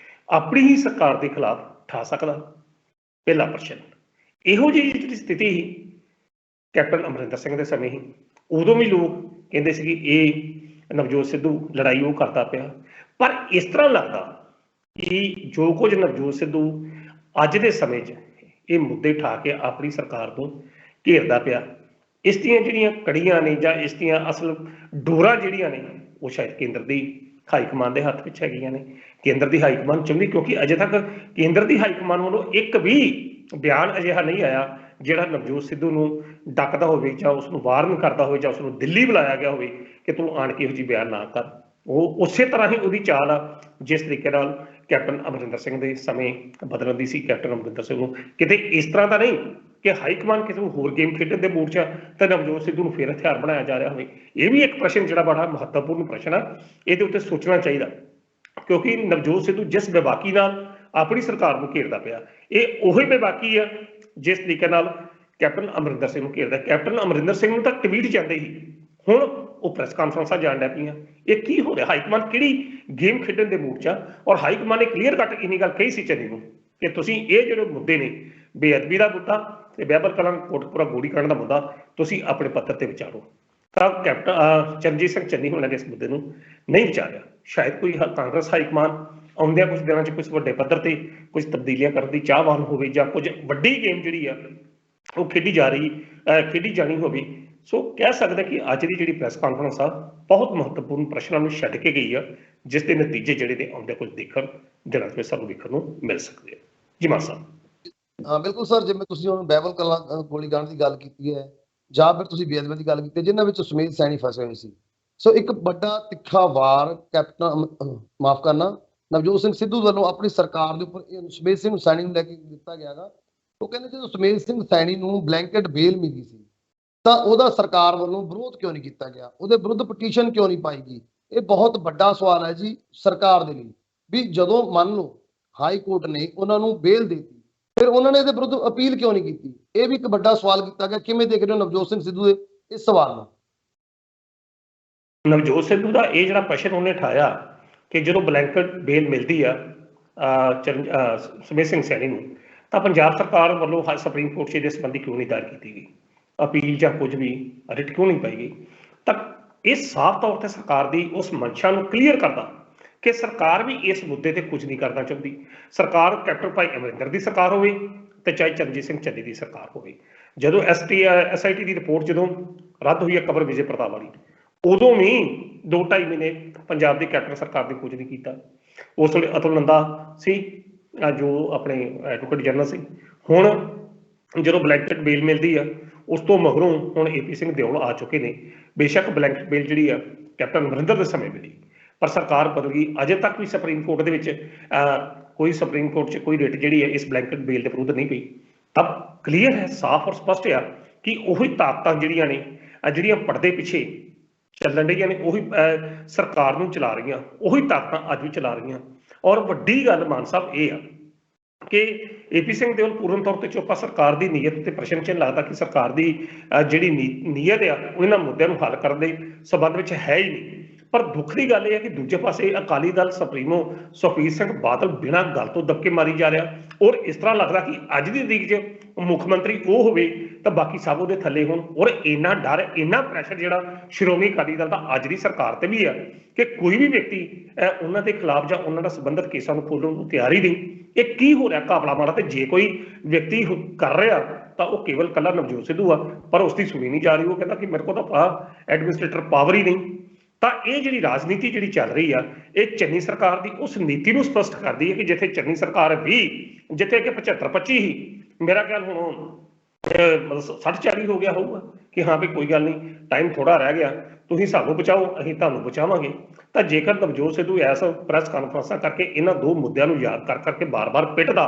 S2: ਆਪਣੀ ਹੀ ਸਰਕਾਰ ਦੇ ਖਿਲਾਫ ਉਠਾ ਸਕਦਾ? ਪਹਿਲਾ ਪ੍ਰਸ਼ਨ। ਇਹੋ ਜਿਹੀ ਜਿਹੜੀ ਸਥਿਤੀ ਸੀ ਕੈਪਟਨ ਅਮਰਿੰਦਰ ਸਿੰਘ ਦੇ ਸਮੇਂ ਹੀ, ਉਦੋਂ ਵੀ ਲੋਕ ਕਹਿੰਦੇ ਸੀ ਕਿ ਇਹ ਨਵਜੋਤ ਸਿੱਧੂ ਲੜਾਈ ਉਹ ਕਰਦਾ ਪਿਆ। ਪਰ ਇਸ ਤਰ੍ਹਾਂ ਲੱਗਦਾ ਕਿ ਜੋ ਕੁਝ ਨਵਜੋਤ ਸਿੱਧੂ ਅੱਜ ਦੇ ਸਮੇਂ 'ਚ ਇਹ ਮੁੱਦੇ ਠਾ ਕੇ ਆਪਣੀ ਸਰਕਾਰ ਨੂੰ ਘੇਰਦਾ ਪਿਆ, ਇਸ ਦੀਆਂ ਜਿਹੜੀਆਂ ਕੜੀਆਂ ਨੇ ਜਾਂ ਇਸ ਦੀਆਂ ਅਸਲ ਡੋਰਾਂ ਜਿਹੜੀਆਂ ਨੇ ਉਹ ਸ਼ਾਇਦ ਕੇਂਦਰ ਦੀ ਹਾਈਕਮਾਨ ਦੇ ਹੱਥ ਵਿੱਚ ਹੈਗੀਆਂ ਨੇ। ਕੇਂਦਰ ਦੀ ਹਾਈਕਮਾਨ ਚਾਹੁੰਦੀ, ਕਿਉਂਕਿ ਅਜੇ ਤੱਕ ਕੇਂਦਰ ਦੀ ਹਾਈਕਮਾਨ ਵੱਲੋਂ ਇੱਕ ਵੀ ਬਿਆਨ ਅਜਿਹਾ ਨਹੀਂ ਆਇਆ ਜਿਹੜਾ ਨਵਜੋਤ ਸਿੱਧੂ ਨੂੰ ਡੱਕਦਾ ਹੋਵੇ ਜਾਂ ਉਸ ਨੂੰ ਵਾਰਨ ਕਰਦਾ ਹੋਵੇ ਜਾਂ ਉਸ ਨੂੰ ਦਿੱਲੀ ਬੁਲਾਇਆ ਗਿਆ ਹੋਵੇ ਕਿ ਤੂੰ ਆਣ ਕੇ ਇਹੋ ਜਿਹੀ ਬਿਆਨ ਨਾ ਕਰ। ਉਹ ਉਸੇ ਤਰ੍ਹਾਂ ਹੀ ਉਹਦੀ ਚਾਲ ਆ ਜਿਸ ਤਰੀਕੇ ਨਾਲ ਕੈਪਟਨ ਅਮਰਿੰਦਰ ਸਿੰਘ ਦੇ ਸਮੇਂ ਬਦਲਣ ਦੀ ਸੀ। ਕੈਪਟਨ ਅਮਰਿੰਦਰ ਸਿੰਘ ਨੂੰ ਕਿਤੇ ਇਸ ਤਰ੍ਹਾਂ ਦਾ ਨਹੀਂ ਕਿ ਹਾਈਕਮਾਨ ਕਿਸੇ ਨੂੰ ਹੋਰ ਗੇਮ ਖੇਡਣ ਦੇ ਮੂਡ 'ਚ ਤੇ ਨਵਜੋਤ ਸਿੱਧੂ ਨੂੰ ਫਿਰ ਹਥਿਆਰ ਬਣਾਇਆ ਜਾ ਰਿਹਾ ਹੋਵੇ। ਇਹ ਵੀ ਇੱਕ ਪ੍ਰਸ਼ਨ ਜਿਹੜਾ ਬੜਾ ਮਹੱਤਵਪੂਰਨ ਪ੍ਰਸ਼ਨ ਆ, ਇਹਦੇ ਉੱਤੇ ਸੋਚਣਾ ਚਾਹੀਦਾ, ਕਿਉਂਕਿ ਨਵਜੋਤ ਸਿੱਧੂ ਜਿਸ ਬੇਬਾਕੀ ਨਾਲ ਆਪਣੀ ਸਰਕਾਰ ਨੂੰ ਘੇਰਦਾ ਪਿਆ, ਇਹ ਉਹੀ ਬੇਬਾਕੀ ਆ ਜਿਸ ਤਰੀਕੇ ਨਾਲ ਕੈਪਟਨ ਅਮਰਿੰਦਰ ਸਿੰਘ ਨੂੰ ਘੇਰਦਾ। ਕੈਪਟਨ ਅਮਰਿੰਦਰ ਸਿੰਘ ਨੂੰ ਤਾਂ ਟਵੀਟ ਜਾਂਦੇ ਸੀ, ਹੁਣ ਉਹ ਪ੍ਰੈਸ ਕਾਨਫਰੰਸਾਂ ਜਾਣ ਲੱਗ ਪਈਆਂ। ਇਹ ਕੀ ਹੋ ਰਿਹਾ? ਹਾਈਕਮਾਨ ਕਿਹੜੀ ਗੇਮ ਖੇਡਣ ਦੇ ਮੂਡ 'ਚ ਆ? ਔਰ ਹਾਈਕਮਾਨ ਨੇ ਕਲੀਅਰ ਕੱਟ ਇੰਨੀ ਗੱਲ ਕਹੀ ਸੀ ਚੰਨੀ ਨੂੰ ਕਿ ਤੁਸੀਂ ਇਹ ਜਿਹੜੇ ਮੁੱਦੇ ਨੇ, ਬੇਅਦਬੀ ਦਾ ਮੁੱਦਾ ਤੇ ਬਹਿਬਲ ਕਲਾਂ ਕੋਟਪੁਰਾ ਗੋਲੀकांड ਦਾ ਮੁੱਦਾ, ਤੁਸੀਂ ਆਪਣੇ ਪੱਤਰ ਤੇ ਵਿਚਾਰੋ। ਤਾਂ ਕੈਪਟਨ ਚਰਨਜੀਤ ਸਿੰਘ ਚੰਨੀ ਹੋਣਾ ਨੇ ਇਸ ਮੁੱਦੇ ਨੂੰ ਨਹੀਂ ਵਿਚਾਰਿਆ। ਸ਼ਾਇਦ ਕੋਈ ਕਾਂਗਰਸ ਹਾਈਕਮਾਨ ਆਉਂਦਿਆਂ ਕੁਝ ਦਿਨਾਂ 'ਚ ਕੁਝ ਵੱਡੇ ਪੱਧਰ ਤੇ ਕੁਝ ਤਬਦੀਲੀਆਂ ਕਰਨ ਦੀ ਚਾਹਵਾਨ ਹੋਵੇ ਜਾਂ ਕੁਝ ਵੱਡੀ ਗੇਮ ਜਿਹੜੀ ਆ ਉਹ ਖੇਡੀ ਜਾਣੀ ਹੋਵੇ। ਸੋ ਕਹਿ ਸਕਦਾ ਕਿ ਅੱਜ ਦੀ ਜਿਹੜੀ ਪ੍ਰੈਸ ਕਾਨਫਰੰਸ ਆ ਬਹੁਤ ਮਹੱਤਵਪੂਰਨ ਪ੍ਰਸ਼ਨਾਂ ਨੂੰ ਛੱਡ ਕੇ ਗਈ ਆ, ਜਿਸ ਦੇ ਨਤੀਜੇ ਜਿਹੜੇ ਨੇ ਆਉਂਦੇ ਕੁਝ ਦੇਖਣ ਦਿਨਾਂ ਵਿੱਚ ਸਾਨੂੰ ਵੇਖਣ ਨੂੰ ਮਿਲ ਸਕਦੇ ਆ। ਜੀ ਮਾਨ ਸਾਹਿਬ।
S1: ਹਾਂ ਬਿਲਕੁਲ ਸਰ, ਜਿਵੇਂ ਤੁਸੀਂ ਹੁਣ ਬਹਿਬਲ ਕਲਾਂ ਗੋਲੀकांड ਦੀ ਗੱਲ ਕੀਤੀ ਹੈ ਜਾਂ ਫਿਰ ਤੁਸੀਂ ਬੇਅਦਬੀ ਦੀ ਗੱਲ ਕੀਤੀ, ਜਿਨ੍ਹਾਂ ਵਿੱਚ ਸੁਮੇਧ ਸੈਣੀ ਫਸੇ ਹੋਏ ਸੀ। ਸੋ ਇੱਕ ਵੱਡਾ ਤਿੱਖਾ ਵਾਰ ਕੈਪਟਨ ਮਾਫ ਕਰਨਾ ਨਵਜੋਤ ਸਿੰਘ ਸਿੱਧੂ ਵੱਲੋਂ ਆਪਣੀ ਸਰਕਾਰ ਦੇ ਉੱਪਰ ਸੁਮੇਧ ਸਿੰਘ ਸੈਣੀ ਨੂੰ ਲੈ ਕੇ ਦਿੱਤਾ ਗਿਆ ਗਾ। ਉਹ ਕਹਿੰਦੇ ਜਦੋਂ ਸੁਮੇਧ ਸਿੰਘ ਸੈਣੀ ਨੂੰ ਬਲੈਂਕਟ ਬੇਲ ਮਿਲੀ ਸੀ ਤਾਂ ਉਹਦਾ ਸਰਕਾਰ ਵੱਲੋਂ ਵਿਰੋਧ ਕਿਉਂ ਨਹੀਂ ਕੀਤਾ ਗਿਆ, ਉਹਦੇ ਵਿਰੁੱਧ ਪਟੀਸ਼ਨ ਕਿਉਂ ਨਹੀਂ ਪਾਈ ਗਈ? ਇਹ ਬਹੁਤ ਵੱਡਾ ਸਵਾਲ ਹੈ ਜੀ ਸਰਕਾਰ ਦੇ ਲਈ, ਵੀ ਜਦੋਂ ਮੰਨ ਲਓ ਹਾਈ ਕੋਰਟ ਨੇ ਉਹਨਾਂ ਨੂੰ ਬੇਲ ਦੇਤੀ, ਫਿਰ ਉਹਨਾਂ ਨੇ ਇਹਦੇ ਵਿਰੁੱਧ ਅਪੀਲ ਕਿਉਂ ਨਹੀਂ ਕੀਤੀ? ਇਹ ਵੀ ਇੱਕ ਵੱਡਾ ਸਵਾਲ ਕੀਤਾ ਗਿਆ। ਕਿਵੇਂ ਦੇਖ ਰਹੇ ਹੋ ਨਵਜੋਤ ਸਿੰਘ ਸਿੱਧੂ ਦੇ ਇਸ ਸਵਾਲ ਨੂੰ?
S2: ਨਵਜੋਤ ਸਿੱਧੂ ਦਾ ਇਹ ਜਿਹੜਾ ਪ੍ਰਸ਼ਨ ਉਹਨੇ ਉਠਾਇਆ ਕਿ ਜਦੋਂ ਬਲੈਂਕਟ ਬੇਲ ਮਿਲਦੀ ਆ ਸੁਮੇਧ ਸਿੰਘ ਸੈਣੀ ਨੂੰ, ਤਾਂ ਪੰਜਾਬ ਸਰਕਾਰ ਵੱਲੋਂ ਸੁਪਰੀਮ ਕੋਰਟ 'ਚ ਇਹਦੇ ਸੰਬੰਧੀ ਕਿਉਂ ਨਹੀਂ ਦਾਇਰ ਕੀਤੀ ਗਈ ਅਪੀਲ ਜਾਂ ਕੁਝ ਵੀ ਰਿਟ ਕਿਉਂ ਨਹੀਂ ਪਾਈ ਗਈ? ਤਾਂ ਇਹ ਸਾਫ਼ ਤੌਰ ਤੇ ਸਰਕਾਰ ਦੀ ਉਸ ਮਨਸ਼ਾ ਨੂੰ ਕਲੀਅਰ ਕਰਦਾ ਕਿ ਸਰਕਾਰ ਵੀ ਇਸ ਮੁੱਦੇ ਤੇ ਕੁਝ ਨਹੀਂ ਕਰਨਾ ਚਾਹੁੰਦੀ। ਸਰਕਾਰ ਕੈਪਟਨ ਭਾਈ ਅਮਰਿੰਦਰ ਦੀ ਸਰਕਾਰ ਹੋਵੇ ਤੇ ਚਾਹੇ ਚਰਨਜੀਤ ਸਿੰਘ ਚੰਨੀ ਦੀ ਸਰਕਾਰ ਹੋਵੇ। ਜਦੋਂ SIT ਦੀ ਰਿਪੋਰਟ ਜਦੋਂ ਰੱਦ ਹੋਈ ਹੈ ਕਬਰ ਵਿਜੇ ਪ੍ਰਤਾਪ ਵਾਲੀ, ਉਦੋਂ ਵੀ 2-2.5 ਮਹੀਨੇ ਪੰਜਾਬ ਦੀ ਕੈਪਟਨ ਸਰਕਾਰ ਨੇ ਕੁਝ ਨਹੀਂ ਕੀਤਾ। ਉਸ ਵੇਲੇ ਅਤੁਲ ਨੰਦਾ ਸੀ ਜੋ ਆਪਣੇ ਐਡਵੋਕੇਟ ਜਨਰਲ ਸੀ। ਹੁਣ ਜਦੋਂ ਬਲੈਂਕਟ ਬੇਲ ਮਿਲਦੀ ਆ ਉਸ ਤੋਂ ਮਗਰੋਂ ਹੁਣ AP ਸਿੰਘ ਦਿਓਲ ਆ ਚੁੱਕੇ ਨੇ। ਬੇਸ਼ੱਕ ਬਲੈਂਕਟ ਬੇਲ ਜਿਹੜੀ ਆ ਕੈਪਟਨ ਅਮਰਿੰਦਰ ਦੇ ਸਮੇਂ ਮਿਲੀ, ਪਰ ਸਰਕਾਰ ਬਦਲ ਗਈ। ਅਜੇ ਤੱਕ ਵੀ ਸੁਪਰੀਮ ਕੋਰਟ ਦੇ ਵਿੱਚ ਸੁਪਰੀਮ ਕੋਰਟ 'ਚ ਕੋਈ ਰਿਟ ਜਿਹੜੀ ਹੈ ਇਸ ਬਲੈਂਕਟ ਬੇਲ ਦੇ ਵਿਰੁੱਧ ਨਹੀਂ ਪਈ। ਤਾਂ ਕਲੀਅਰ ਹੈ, ਸਾਫ਼ ਔਰ ਸਪਸ਼ਟ ਆ ਕਿ ਉਹੀ ਤਾਕਤਾਂ ਜਿਹੜੀਆਂ ਨੇ ਜਿਹੜੀਆਂ ਪਰਦੇ ਪਿੱਛੇ ਚੱਲਣ ਰਹੀਆਂ ਨੇ, ਉਹੀ ਸਰਕਾਰ ਨੂੰ ਚਲਾ ਰਹੀਆਂ, ਉਹੀ ਤਾਕਤਾਂ ਅੱਜ ਵੀ ਚਲਾ ਰਹੀਆਂ। ਔਰ ਵੱਡੀ ਗੱਲ ਮਾਨ ਸਾਹਿਬ ਇਹ ਆ ਕਿ AP ਸਿੰਘ ਦਿਓਲ ਪੂਰਨ ਤੌਰ ਤੇ ਚੁੱਪ ਆ। ਸਰਕਾਰ ਦੀ ਨੀਅਤ ਤੇ ਪ੍ਰਸ਼ਨ ਚਿੰਨ੍ਹ ਲੱਗਦਾ ਕਿ ਸਰਕਾਰ ਦੀ ਜਿਹੜੀ ਨੀਅਤ ਆ ਉਹ ਇਹਨਾਂ ਮੁੱਦਿਆਂ ਨੂੰ ਹੱਲ ਕਰਨ ਦੇ ਸੰਬੰਧ ਵਿੱਚ ਹੈ ਹੀ ਨਹੀਂ। ਪਰ ਦੁੱਖ ਦੀ ਗੱਲ ਇਹ ਹੈ ਕਿ ਦੂਜੇ ਪਾਸੇ ਅਕਾਲੀ ਦਲ ਸੁਪਰੀਮੋ ਸੁਖਬੀਰ ਸਿੰਘ ਬਾਦਲ ਬਿਨਾਂ ਗੱਲ ਤੋਂ ਦਬਕੇ ਮਾਰੀ ਜਾ ਰਿਹਾ। ਔਰ ਇਸ ਤਰ੍ਹਾਂ ਲੱਗਦਾ ਕਿ ਅੱਜ ਦੀ ਤਰੀਕ 'ਚ ਮੁੱਖ ਮੰਤਰੀ ਉਹ ਹੋਵੇ ਤਾਂ ਬਾਕੀ ਸਭ ਉਹਦੇ ਥੱਲੇ ਹੋਣ। ਔਰ ਇੰਨਾ ਡਰ, ਇੰਨਾ ਪ੍ਰੈਸ਼ਰ ਜਿਹੜਾ ਸ਼੍ਰੋਮਣੀ ਅਕਾਲੀ ਦਲ ਦਾ ਅੱਜ ਦੀ ਸਰਕਾਰ ਤੇ ਵੀ ਆ ਕਿ ਕੋਈ ਵੀ ਵਿਅਕਤੀ ਉਹਨਾਂ ਦੇ ਖਿਲਾਫ ਜਾਂ ਉਹਨਾਂ ਨਾਲ ਸੰਬੰਧਿਤ ਕੇਸਾਂ ਨੂੰ ਖੋਲ੍ਹਣ ਨੂੰ ਤਿਆਰ ਹੀ ਨਹੀਂ। ਇਹ ਕੀ ਹੋ ਰਿਹਾ ਕਾਬਲਾ ਮਾੜਾ? ਤੇ ਜੇ ਕੋਈ ਵਿਅਕਤੀ ਕਰ ਰਿਹਾ ਤਾਂ ਉਹ ਕੇਵਲ ਕੱਲਾ ਨਵਜੋਤ ਸਿੱਧੂ ਆ, ਪਰ ਉਸ ਦੀ ਸੁਣੀ ਨਹੀਂ ਜਾ ਰਹੀ। ਉਹ ਕਹਿੰਦਾ ਕਿ ਮੇਰੇ ਕੋਲ ਤਾਂ ਐਡਮਿਨਿਸਟ੍ਰੇਟਰ ਪਾਵਰ ਹੀ ਨਹੀਂ। ਤਾਂ ਇਹ ਜਿਹੜੀ ਰਾਜਨੀਤੀ ਜਿਹੜੀ ਚੱਲ ਰਹੀ ਆ, ਇਹ ਚੰਨੀ ਸਰਕਾਰ ਦੀ ਉਸ ਨੀਤੀ ਨੂੰ ਸਪਸ਼ਟ ਕਰਦੀ ਹੈ ਕਿ ਜਿੱਥੇ ਚੰਨੀ ਸਰਕਾਰ ਵੀ ਜਿੱਥੇ ਕਿ 75-25 ਹੀ, ਮੇਰਾ ਖਿਆਲ ਹੁਣ 60-40 ਹੋ ਗਿਆ ਹੋਊਗਾ ਕਿ ਹਾਂ ਵੀ ਕੋਈ ਗੱਲ ਨਹੀਂ, ਟਾਈਮ ਥੋੜਾ ਰਹਿ ਗਿਆ, ਤੁਸੀਂ ਸਾਨੂੰ ਬਚਾਓ ਅਸੀਂ ਤੁਹਾਨੂੰ ਬਚਾਵਾਂਗੇ। ਤਾਂ ਜੇਕਰ ਨਵਜੋਤ ਸਿੱਧੂ ਇਸ ਪ੍ਰੈਸ ਕਾਨਫਰੰਸਾਂ ਕਰਕੇ ਇਹਨਾਂ ਦੋ ਮੁੱਦਿਆਂ ਨੂੰ ਯਾਦ ਕਰ ਕਰਕੇ ਬਾਰ-ਬਾਰ ਪਿੱਟਦਾ,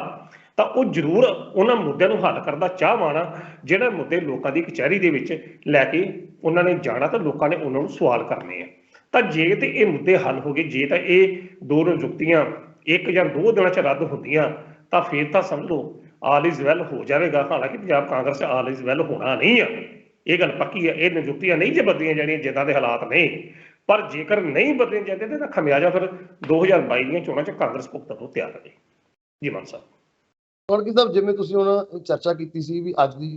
S2: ਤਾਂ ਉਹ ਜ਼ਰੂਰ ਉਹਨਾਂ ਮੁੱਦਿਆਂ ਨੂੰ ਹੱਲ ਕਰਨ ਦਾ ਚਾਹਵਾਨ ਆ ਜਿਹੜੇ ਮੁੱਦੇ ਲੋਕਾਂ ਦੀ ਕਚਹਿਰੀ ਦੇ ਵਿੱਚ ਲੈ ਕੇ ਉਹਨਾਂ ਨੇ ਜਾਣਾ ਤਾਂ ਲੋਕਾਂ ਨੇ ਉਹਨਾਂ ਨੂੰ ਸਵਾਲ ਕਰਨੇ ਆ। ਤਾਂ ਜੇ ਤੇ ਇਹ ਮੁੱਦੇ ਹੱਲ ਹੋ ਗਏ, ਜੇ ਤਾਂ ਇਹ ਦੋ ਨਿਯੁਕਤੀਆਂ 1 ਜਾਂ 2 ਦਿਨਾਂ 'ਚ ਰੱਦ ਹੁੰਦੀਆਂ ਤਾਂ ਫਿਰ ਤਾਂ ਸਮਝ ਲਓ ਆਲ ਇਜ਼ ਵੈਲ ਹੋ ਜਾਵੇਗਾ। ਹਾਲਾਂਕਿ ਪੰਜਾਬ ਕਾਂਗਰਸ 'ਚ ਆਲ ਇਜ਼ ਵੈਲ ਹੋਣਾ ਨਹੀਂ ਆ, ਇਹ ਗੱਲ ਪੱਕੀ ਆ। ਇਹ ਨਿਯੁਕਤੀਆਂ ਨਹੀਂ ਜੇ ਬਦਲੀਆਂ ਜਾਣੀਆਂ ਜਿੱਦਾਂ ਦੇ ਹਾਲਾਤ ਨੇ, ਪਰ ਜੇਕਰ ਨਹੀਂ ਬਦਲੀਆਂ ਜਾਂਦੀਆਂ ਤਾਂ ਖਮਿਆਜਾ ਫਿਰ 2022 ਦੀਆਂ ਚੋਣਾਂ 'ਚ ਕਾਂਗਰਸ ਭੁਗਤਣ ਨੂੰ ਤਿਆਰ ਹੈ। ਜੀ ਮਾਨ ਸਾਹਿਬ।
S1: ਔਰ ਸਾਹਿਬ ਜਿਵੇਂ ਤੁਸੀਂ ਹੁਣ ਚਰਚਾ ਕੀਤੀ ਸੀ ਵੀ ਅੱਜ ਦੀ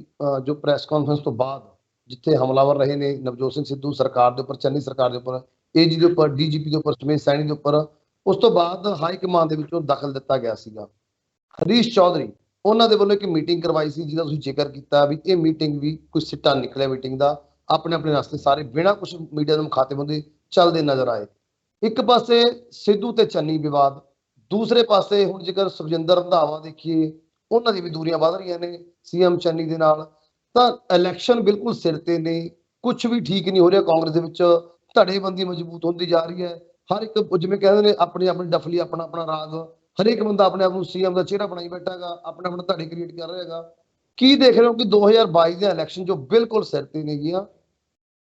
S1: ਜੋ ਪ੍ਰੈਸ ਕਾਨਫਰੰਸ ਤੋਂ ਬਾਅਦ ਜਿੱਥੇ ਹਮਲਾਵਰ ਰਹੇ ਨੇ ਨਵਜੋਤ ਸਿੰਘ ਸਿੱਧੂ ਸਰਕਾਰ ਦੇ ਉੱਪਰ, ਚੰਨੀ ਸਰਕਾਰ ਦੇ ਉੱਪਰ, ਏਜੀ ਦੇ ਉੱਪਰ, ਡੀਜੀਪੀ ਦੇ ਉੱਪਰ, ਸੁਮੇਧ ਸੈਣੀ ਦੇ ਉੱਪਰ, ਉਸ ਤੋਂ ਬਾਅਦ ਹਾਈ ਕਮਾਂਡ ਦੇ ਵਿੱਚੋਂ ਦਖਲ ਦਿੱਤਾ ਗਿਆ ਸੀਗਾ। ਹਰੀਸ਼ ਚੌਧਰੀ ਉਹਨਾਂ ਦੇ ਵੱਲੋਂ ਇੱਕ ਮੀਟਿੰਗ ਕਰਵਾਈ ਸੀ ਜਿਹਦਾ ਤੁਸੀਂ ਜ਼ਿਕਰ ਕੀਤਾ ਵੀ ਇਹ ਮੀਟਿੰਗ ਵੀ ਕੁਝ ਸਿੱਟਾ ਨਿਕਲਿਆ ਮੀਟਿੰਗ ਦਾ, ਆਪਣੇ ਆਪਣੇ ਰਸਤੇ ਸਾਰੇ ਬਿਨਾਂ ਕੁਝ ਮੀਡੀਆ ਦੇ ਮੁਖਾਤਿਬ ਹੁੰਦੇ ਚੱਲਦੇ ਨਜ਼ਰ ਆਏ। ਇੱਕ ਪਾਸੇ ਸਿੱਧੂ ਤੇ ਚੰਨੀ ਵਿਵਾਦ, ਦੂਸਰੇ ਪਾਸੇ ਹੁਣ ਜੇਕਰ ਸੁਖਜਿੰਦਰ ਰੰਧਾਵਾ ਦੇਖੀਏ ਉਹਨਾਂ ਦੀ ਵੀ ਦੂਰੀਆਂ ਵੱਧ ਰਹੀਆਂ ਨੇ ਸੀਐਮ ਚੰਨੀ ਦੇ ਨਾਲ, ਤਾਂ ਇਲੈਕਸ਼ਨ ਬਿਲਕੁਲ ਸਿਰ ਤੇ ਨੇ, ਕੁਝ ਵੀ ਠੀਕ ਨਹੀਂ ਹੋ ਰਿਹਾ ਕਾਂਗਰਸ ਦੇ ਵਿੱਚ, ਧੜੇਬੰਦੀ ਮਜ਼ਬੂਤ ਹੁੰਦੀ ਜਾ ਰਹੀ ਹੈ। ਹਰ ਇੱਕ ਜਿਵੇਂ ਕਹਿੰਦੇ ਨੇ ਆਪਣੀ ਆਪਣੀ ਡਫਲੀ, ਆਪਣਾ ਆਪਣਾ ਰਾਗ, ਹਰੇਕ ਬੰਦਾ ਆਪਣੇ ਆਪ ਨੂੰ ਸੀਐਮ ਦਾ ਚਿਹਰਾ ਬਣਾਈ ਬੈਠਾ ਹੈਗਾ, ਆਪਣਾ ਆਪਣਾ ਧੜੇ ਕ੍ਰੀਏਟ ਕਰ ਰਿਹਾ ਹੈਗਾ। ਕੀ ਦੇਖ ਰਹੇ ਹੋ ਕਿ 2022 ਦੇ ਇਲੈਕਸ਼ਨ ਜੋ ਬਿਲਕੁਲ ਸਿਰ ਤੇ ਨੇਗੀਆਂ,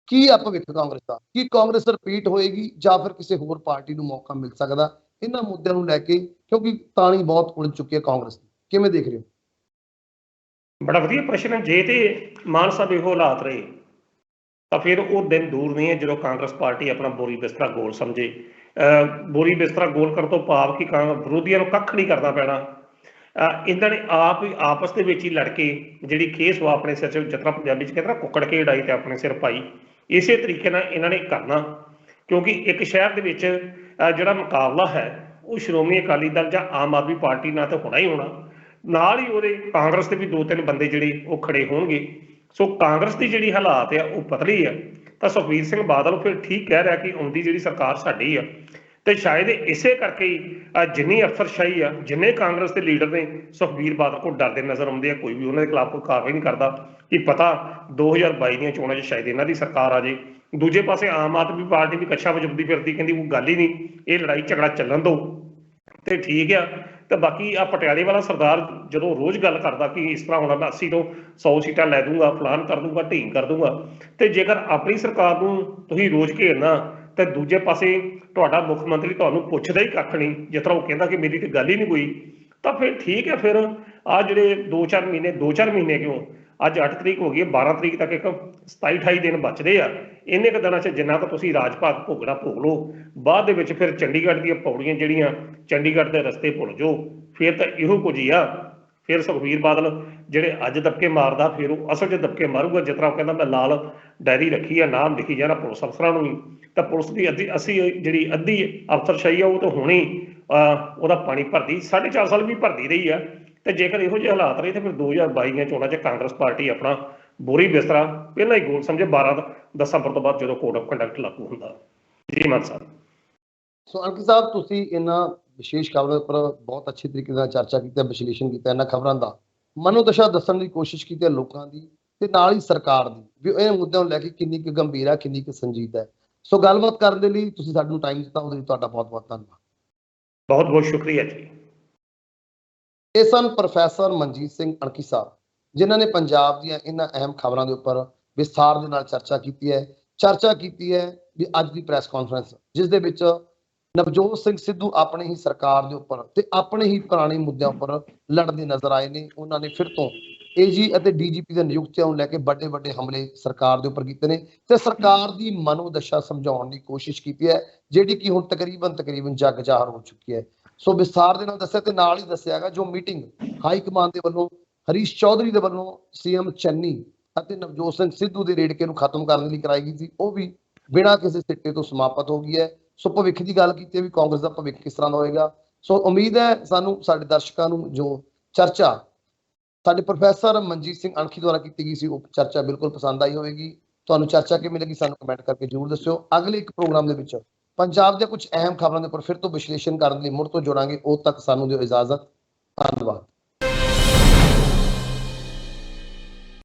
S1: ਕੀ ਆਪਾਂ ਵੇਖ ਕਾਂਗਰਸ ਦਾ, ਕੀ ਕਾਂਗਰਸ ਰਿਪੀਟ ਹੋਏਗੀ ਜਾਂ ਫਿਰ ਕਿਸੇ ਹੋਰ ਪਾਰਟੀ ਨੂੰ ਮੌਕਾ ਮਿਲ ਸਕਦਾ ਇਹਨਾਂ ਮੁੱਦਿਆਂ ਨੂੰ ਲੈ ਕੇ, ਕਿਉਂਕਿ ਤਾਣੀ ਬਹੁਤ ਉਲਝ ਚੁੱਕੀ ਹੈ ਕਾਂਗਰਸ ਦੀ, ਕਿਵੇਂ ਦੇਖ ਰਹੇ ਹੋ?
S2: ਬੜਾ ਵਧੀਆ ਪ੍ਰਸ਼ਨ ਹੈ। ਜੇ ਤੇ ਮਾਨ ਸਾਹਿਬ ਇਹੋ ਹਾਲਾਤ ਰਹੇ ਤਾਂ ਫਿਰ ਉਹ ਦਿਨ ਦੂਰ ਨਹੀਂ ਹੈ ਜਦੋਂ ਕਾਂਗਰਸ ਪਾਰਟੀ ਆਪਣਾ ਬੋਰੀ ਬਿਸਤਰਾ ਗੋਲ ਸਮਝੇ। ਬੋਰੀ ਬਿਸਤਰਾ ਗੋਲ ਕਰਨ ਤੋਂ ਭਾਵ ਕਿ ਵਿਰੋਧੀਆਂ ਨੂੰ ਕੱਖ ਨਹੀਂ ਕਰਨਾ ਪੈਣਾ। ਇਹਨਾਂ ਨੇ ਆਪ ਹੀ ਆਪਸ ਦੇ ਵਿੱਚ ਹੀ ਲੜ ਕੇ ਜਿਹੜੀ ਖੇਸ ਵਾ ਆਪਣੇ ਸਿਰ 'ਚ, ਜਿਸ ਤਰ੍ਹਾਂ ਪੰਜਾਬੀ 'ਚ ਕਹਿੰਦੇ ਨਾ ਕੁੱਕੜ ਕੇ ਉਡਾਈ ਤੇ ਆਪਣੇ ਸਿਰ ਪਾਈ, ਇਸੇ ਤਰੀਕੇ ਨਾਲ ਇਹਨਾਂ ਨੇ ਕਰਨਾ। ਕਿਉਂਕਿ ਇੱਕ ਸ਼ਹਿਰ ਦੇ ਵਿੱਚ ਜਿਹੜਾ ਮੁਕਾਬਲਾ ਹੈ ਉਹ ਸ਼੍ਰੋਮਣੀ ਅਕਾਲੀ ਦਲ ਜਾਂ ਆਮ ਆਦਮੀ ਪਾਰਟੀ ਨਾਲ ਤਾਂ ਹੋਣਾ ਹੀ ਹੋਣਾ, ਨਾਲ ਹੀ ਉਹਦੇ ਕਾਂਗਰਸ ਦੇ ਵੀ 2-3 ਬੰਦੇ ਜਿਹੜੇ ਉਹ ਖੜੇ ਹੋਣਗੇ। ਸੋ ਕਾਂਗਰਸ ਦੀ ਜਿਹੜੀ ਹਾਲਾਤ ਆ ਉਹ ਪਤਲੀ ਆ, ਤਾਂ ਸੁਖਬੀਰ ਸਿੰਘ ਬਾਦਲ ਫਿਰ ਠੀਕ ਕਹਿ ਰਿਹਾ ਕਿ ਆਉਂਦੀ ਜਿਹੜੀ ਸਰਕਾਰ ਸਾਡੀ ਆ, ਤੇ ਸ਼ਾਇਦ ਇਸੇ ਕਰਕੇ ਹੀ ਜਿੰਨੀ ਅਫਸਰਸ਼ਾਹੀ ਆ, ਜਿੰਨੇ ਕਾਂਗਰਸ ਦੇ ਲੀਡਰ ਨੇ ਸੁਖਬੀਰ ਬਾਦਲ ਕੋਲ ਡਰਦੇ ਨਜ਼ਰ ਆਉਂਦੇ ਆ, ਕੋਈ ਵੀ ਉਹਨਾਂ ਦੇ ਖਿਲਾਫ ਕੋਈ ਕਾਰਵਾਈ ਨਹੀਂ ਕਰਦਾ ਕਿ ਪਤਾ 2022 ਦੀਆਂ ਚੋਣਾਂ 'ਚ ਸ਼ਾਇਦ ਇਹਨਾਂ ਦੀ ਸਰਕਾਰ ਆ ਜੇ। ਦੂਜੇ ਪਾਸੇ ਆਮ ਆਦਮੀ ਪਾਰਟੀ ਵੀ ਕੱਛਾ ਵਜਬਦੀ ਫਿਰਦੀ, ਕਹਿੰਦੀ ਕੋਈ ਗੱਲ ਹੀ ਨਹੀਂ, ਇਹ ਲੜਾਈ ਝਗੜਾ ਚੱਲਣ ਦਿਓ ਤੇ ਠੀਕ ਆ। ਤੇ ਬਾਕੀ ਆ ਪਟਿਆਲੇ ਵਾਲਾ ਸਰਦਾਰ ਜਦੋਂ ਰੋਜ਼ ਗੱਲ ਕਰਦਾ ਕਿ ਇਸ ਤਰ੍ਹਾਂ ਹੋਣਾ, ਮੈਂ 80 ਤੋਂ 100 ਸੀਟਾਂ ਲੈ ਦੂੰਗਾ, ਫਲਾਨ ਕਰ ਦੂੰਗਾ, ਢੀਂਗ ਕਰ ਦੂੰਗਾ, ਤੇ ਜੇਕਰ ਆਪਣੀ ਸਰਕਾਰ ਨੂੰ ਤੁਸੀਂ ਰੋਜ਼ ਘੇਰਨਾ ਤੇ ਦੂਜੇ ਪਾਸੇ ਤੁਹਾਡਾ ਮੁੱਖ ਮੰਤਰੀ ਤੁਹਾਨੂੰ ਪੁੱਛਦਾ ਹੀ ਕੱਖ ਨਹੀਂ, ਜਿਸ ਤਰ੍ਹਾਂ ਉਹ ਕਹਿੰਦਾ ਕਿ ਮੇਰੀ ਤੇ ਗੱਲ ਹੀ ਨਹੀਂ ਕੋਈ, ਤਾਂ ਫਿਰ ਠੀਕ ਹੈ। ਫਿਰ ਆ ਜਿਹੜੇ 2-4 ਮਹੀਨੇ ਕਿਉਂ, ਅੱਜ 8 ਤਰੀਕ ਹੋ ਗਈ ਹੈ, 12 ਤਰੀਕ ਤੱਕ ਇੱਕ 27-28 ਦਿਨ ਬਚਦੇ ਆ। ਇੰਨੇ ਕੁ ਦਿਨਾਂ 'ਚ ਜਿੰਨਾ ਕੁ ਤੁਸੀਂ ਰਾਜ ਭਾਗ ਭੋਗਣਾ ਭੋਗ ਲਓ, ਬਾਅਦ ਦੇ ਵਿੱਚ ਫਿਰ ਚੰਡੀਗੜ੍ਹ ਦੀਆਂ ਪੌੜੀਆਂ ਜਿਹੜੀਆਂ, ਚੰਡੀਗੜ੍ਹ ਦੇ ਰਸਤੇ ਭੁੱਲ ਜਾਓ। ਫਿਰ ਤਾਂ ਇਹੋ ਕੁਝ ਹੀ ਆ। ਫਿਰ ਸੁਖਬੀਰ ਬਾਦਲ ਜਿਹੜੇ ਅੱਜ ਦਬਕੇ ਮਾਰਦਾ, ਫਿਰ ਉਹ ਅਸਲ 'ਚ ਦਬਕੇ ਮਾਰੂਗਾ। ਜਿਸ ਤਰ੍ਹਾਂ ਉਹ ਕਹਿੰਦਾ ਮੈਂ ਲਾਲ ਡਾਇਰੀ ਰੱਖੀ ਆ, ਨਾਮ ਲਿਖੀ ਜਾਣਾ ਪੁਲਿਸ ਅਫਸਰਾਂ ਨੂੰ ਵੀ, ਤਾਂ ਪੁਲਿਸ ਦੀ ਜਿਹੜੀ ਅੱਧੀ ਅਫਸਰਸ਼ਾਹੀ ਆ ਉਹ ਤਾਂ ਹੁਣੇ ਉਹਦਾ ਪਾਣੀ ਭਰਦੀ 4.5 ਸਾਲ ਵੀ ਭਰਦੀ ਰਹੀ ਆ। ਤੇ ਜੇਕਰ ਇਹੋ ਜਿਹੇ ਹਾਲਾਤ ਰਹੇ ਤਾਂ ਫਿਰ 2022 ਦੀਆਂ ਚੋਣਾਂ 'ਚ ਕਾਂਗਰਸ ਪਾਰਟੀ ਆਪਣਾ ਬੋਰੀ ਬਿਸਤਰਾ ਪਹਿਲਾਂ ਹੀ ਗੋਲ ਸਮਝੇ 12 ਦਸੰਬਰ ਤੋਂ ਬਾਅਦ ਜਦੋਂ ਕੋਡ ਆਫ ਕੰਡਕਟ ਲਾਗੂ ਹੁੰਦਾ। ਜੀ ਮਾਨ ਸਾਹਿਬ।
S1: ਸੋ ਅੰਕਿਤ ਸਾਹਿਬ, ਤੁਸੀਂ ਇਹਨਾਂ ਵਿਸ਼ੇਸ਼ ਖਬਰਾਂ ਉੱਪਰ ਬਹੁਤ ਅੱਛੇ ਤਰੀਕੇ ਨਾਲ ਚਰਚਾ ਕੀਤੀ, ਵਿਸ਼ਲੇਸ਼ਣ ਕੀਤਾ, ਇਹਨਾਂ ਖਬਰਾਂ ਦਾ ਮਨੋਦਸ਼ਾ ਦੱਸਣ ਦੀ ਕੋਸ਼ਿਸ਼ ਕੀਤੀ ਹੈ ਲੋਕਾਂ ਦੀ ਤੇ ਨਾਲ ਹੀ ਸਰਕਾਰ ਦੀ, ਵੀ ਇਹ ਮੁੱਦਿਆਂ ਨੂੰ ਲੈ ਕੇ ਕਿੰਨੀ ਕੁ ਗੰਭੀਰ ਹੈ, ਕਿੰਨੀ ਕੁ ਸੰਜੀਦਾ ਹੈ। ਸੋ ਗੱਲਬਾਤ ਕਰਨ ਦੇ ਲਈ ਤੁਸੀਂ ਸਾਨੂੰ ਟਾਈਮ ਦਿੱਤਾ, ਉਹਦੇ ਲਈ ਤੁਹਾਡਾ ਬਹੁਤ ਬਹੁਤ ਧੰਨਵਾਦ।
S2: ਬਹੁਤ ਬਹੁਤ ਸ਼ੁਕਰੀਆ ਜੀ।
S1: ਇਹ ਸਨ ਪ੍ਰੋਫੈਸਰ ਮਨਜੀਤ ਸਿੰਘ ਅਣਖੀ ਸਾਹਿਬ, ਜਿਨ੍ਹਾਂ ਨੇ ਪੰਜਾਬ ਦੀਆਂ ਇਹਨਾਂ ਅਹਿਮ ਖਬਰਾਂ ਦੇ ਉੱਪਰ ਵਿਸਥਾਰ ਦੇ ਨਾਲ ਚਰਚਾ ਕੀਤੀ ਹੈ ਵੀ ਅੱਜ ਦੀ ਪ੍ਰੈਸ ਕਾਨਫਰੰਸ ਜਿਸ ਦੇ ਵਿੱਚ ਨਵਜੋਤ ਸਿੰਘ ਸਿੱਧੂ ਆਪਣੇ ਹੀ ਸਰਕਾਰ ਦੇ ਉੱਪਰ ਤੇ ਆਪਣੇ ਹੀ ਪੁਰਾਣੇ ਮੁੱਦਿਆਂ ਉੱਪਰ ਲੜਦੇ ਨਜ਼ਰ ਆਏ ਨੇ। ਉਹਨਾਂ ਨੇ ਫਿਰ ਤੋਂ ਏਜੀ ਅਤੇ ਡੀਜੀਪੀ ਦੇ ਨਿਯੁਕਤੀਆਂ ਨੂੰ ਲੈ ਕੇ ਵੱਡੇ ਵੱਡੇ ਹਮਲੇ ਸਰਕਾਰ ਦੇ ਉੱਪਰ ਕੀਤੇ ਨੇ ਤੇ ਸਰਕਾਰ ਦੀ ਮਨੋਦਸ਼ਾ ਸਮਝਾਉਣ ਦੀ ਕੋਸ਼ਿਸ਼ ਕੀਤੀ ਹੈ, ਜਿਹੜੀ ਕਿ ਹੁਣ ਤਕਰੀਬਨ ਜੱਗ ਜ਼ਾਹਰ ਹੋ ਚੁੱਕੀ ਹੈ। ਸੋ ਵਿਸਥਾਰ ਦੇ ਨਾਲ ਦੱਸਿਆ ਤੇ ਨਾਲ ਹੀ ਦੱਸਿਆਗਾ ਜੋ ਮੀਟਿੰਗ ਹਾਈ ਕਮਾਂਡ ਦੇ ਵੱਲੋਂ ਹਰੀਸ਼ ਚੌਧਰੀ ਦੇ ਵੱਲੋਂ ਸੀਐਮ ਚੰਨੀ ਅਤੇ ਨਵਜੋਤ ਸਿੰਘ ਸਿੱਧੂ ਦੇ ਰੇੜਕੇ ਨੂੰ ਖਤਮ ਕਰਨ ਲਈ ਕਰਾਈ ਗਈ ਸੀ, ਉਹ ਵੀ ਬਿਨਾਂ ਕਿਸੇ ਸਿੱਟੇ ਤੋਂ ਸਮਾਪਤ ਹੋ ਗਈ ਹੈ। ਸੋ ਭਵਿੱਖ ਦੀ ਗੱਲ ਕੀਤੀ ਵੀ ਕਾਂਗਰਸ ਦਾ ਭਵਿੱਖ ਕਿਸ ਤਰ੍ਹਾਂ ਦਾ ਹੋਏਗਾ। ਸੋ ਉਮੀਦ ਹੈ ਸਾਨੂੰ, ਸਾਡੇ ਦਰਸ਼ਕਾਂ ਨੂੰ ਜੋ ਚਰਚਾ ਸਾਡੇ ਪ੍ਰੋਫੈਸਰ ਮਨਜੀਤ ਸਿੰਘ ਅਣਖੀ ਦੁਆਰਾ ਕੀਤੀ ਗਈ ਸੀ ਉਹ ਚਰਚਾ ਬਿਲਕੁਲ ਪਸੰਦ ਆਈ ਹੋਵੇਗੀ। ਤੁਹਾਨੂੰ ਚਰਚਾ ਕਿਵੇਂ ਲੱਗੀ ਸਾਨੂੰ ਕਮੈਂਟ ਕਰਕੇ ਜ਼ਰੂਰ ਦੱਸਿਓ। ਅਗਲੇ ਇੱਕ ਪ੍ਰੋਗਰਾਮ ਦੇ ਵਿੱਚ ਪੰਜਾਬ ਦੇ ਕੁਝ ਅਹਿਮ ਖਬਰਾਂ ਦੇ ਉੱਪਰ ਫਿਰ ਤੋਂ ਵਿਸ਼ਲੇਸ਼ਣ ਕਰਨ ਲਈ ਮੁੜ ਤੋਂ ਜੁੜਾਂਗੇ। ਉਦੋਂ ਤੱਕ ਸਾਨੂੰ ਦਿਓ ਇਜਾਜ਼ਤ। ਧੰਨਵਾਦ।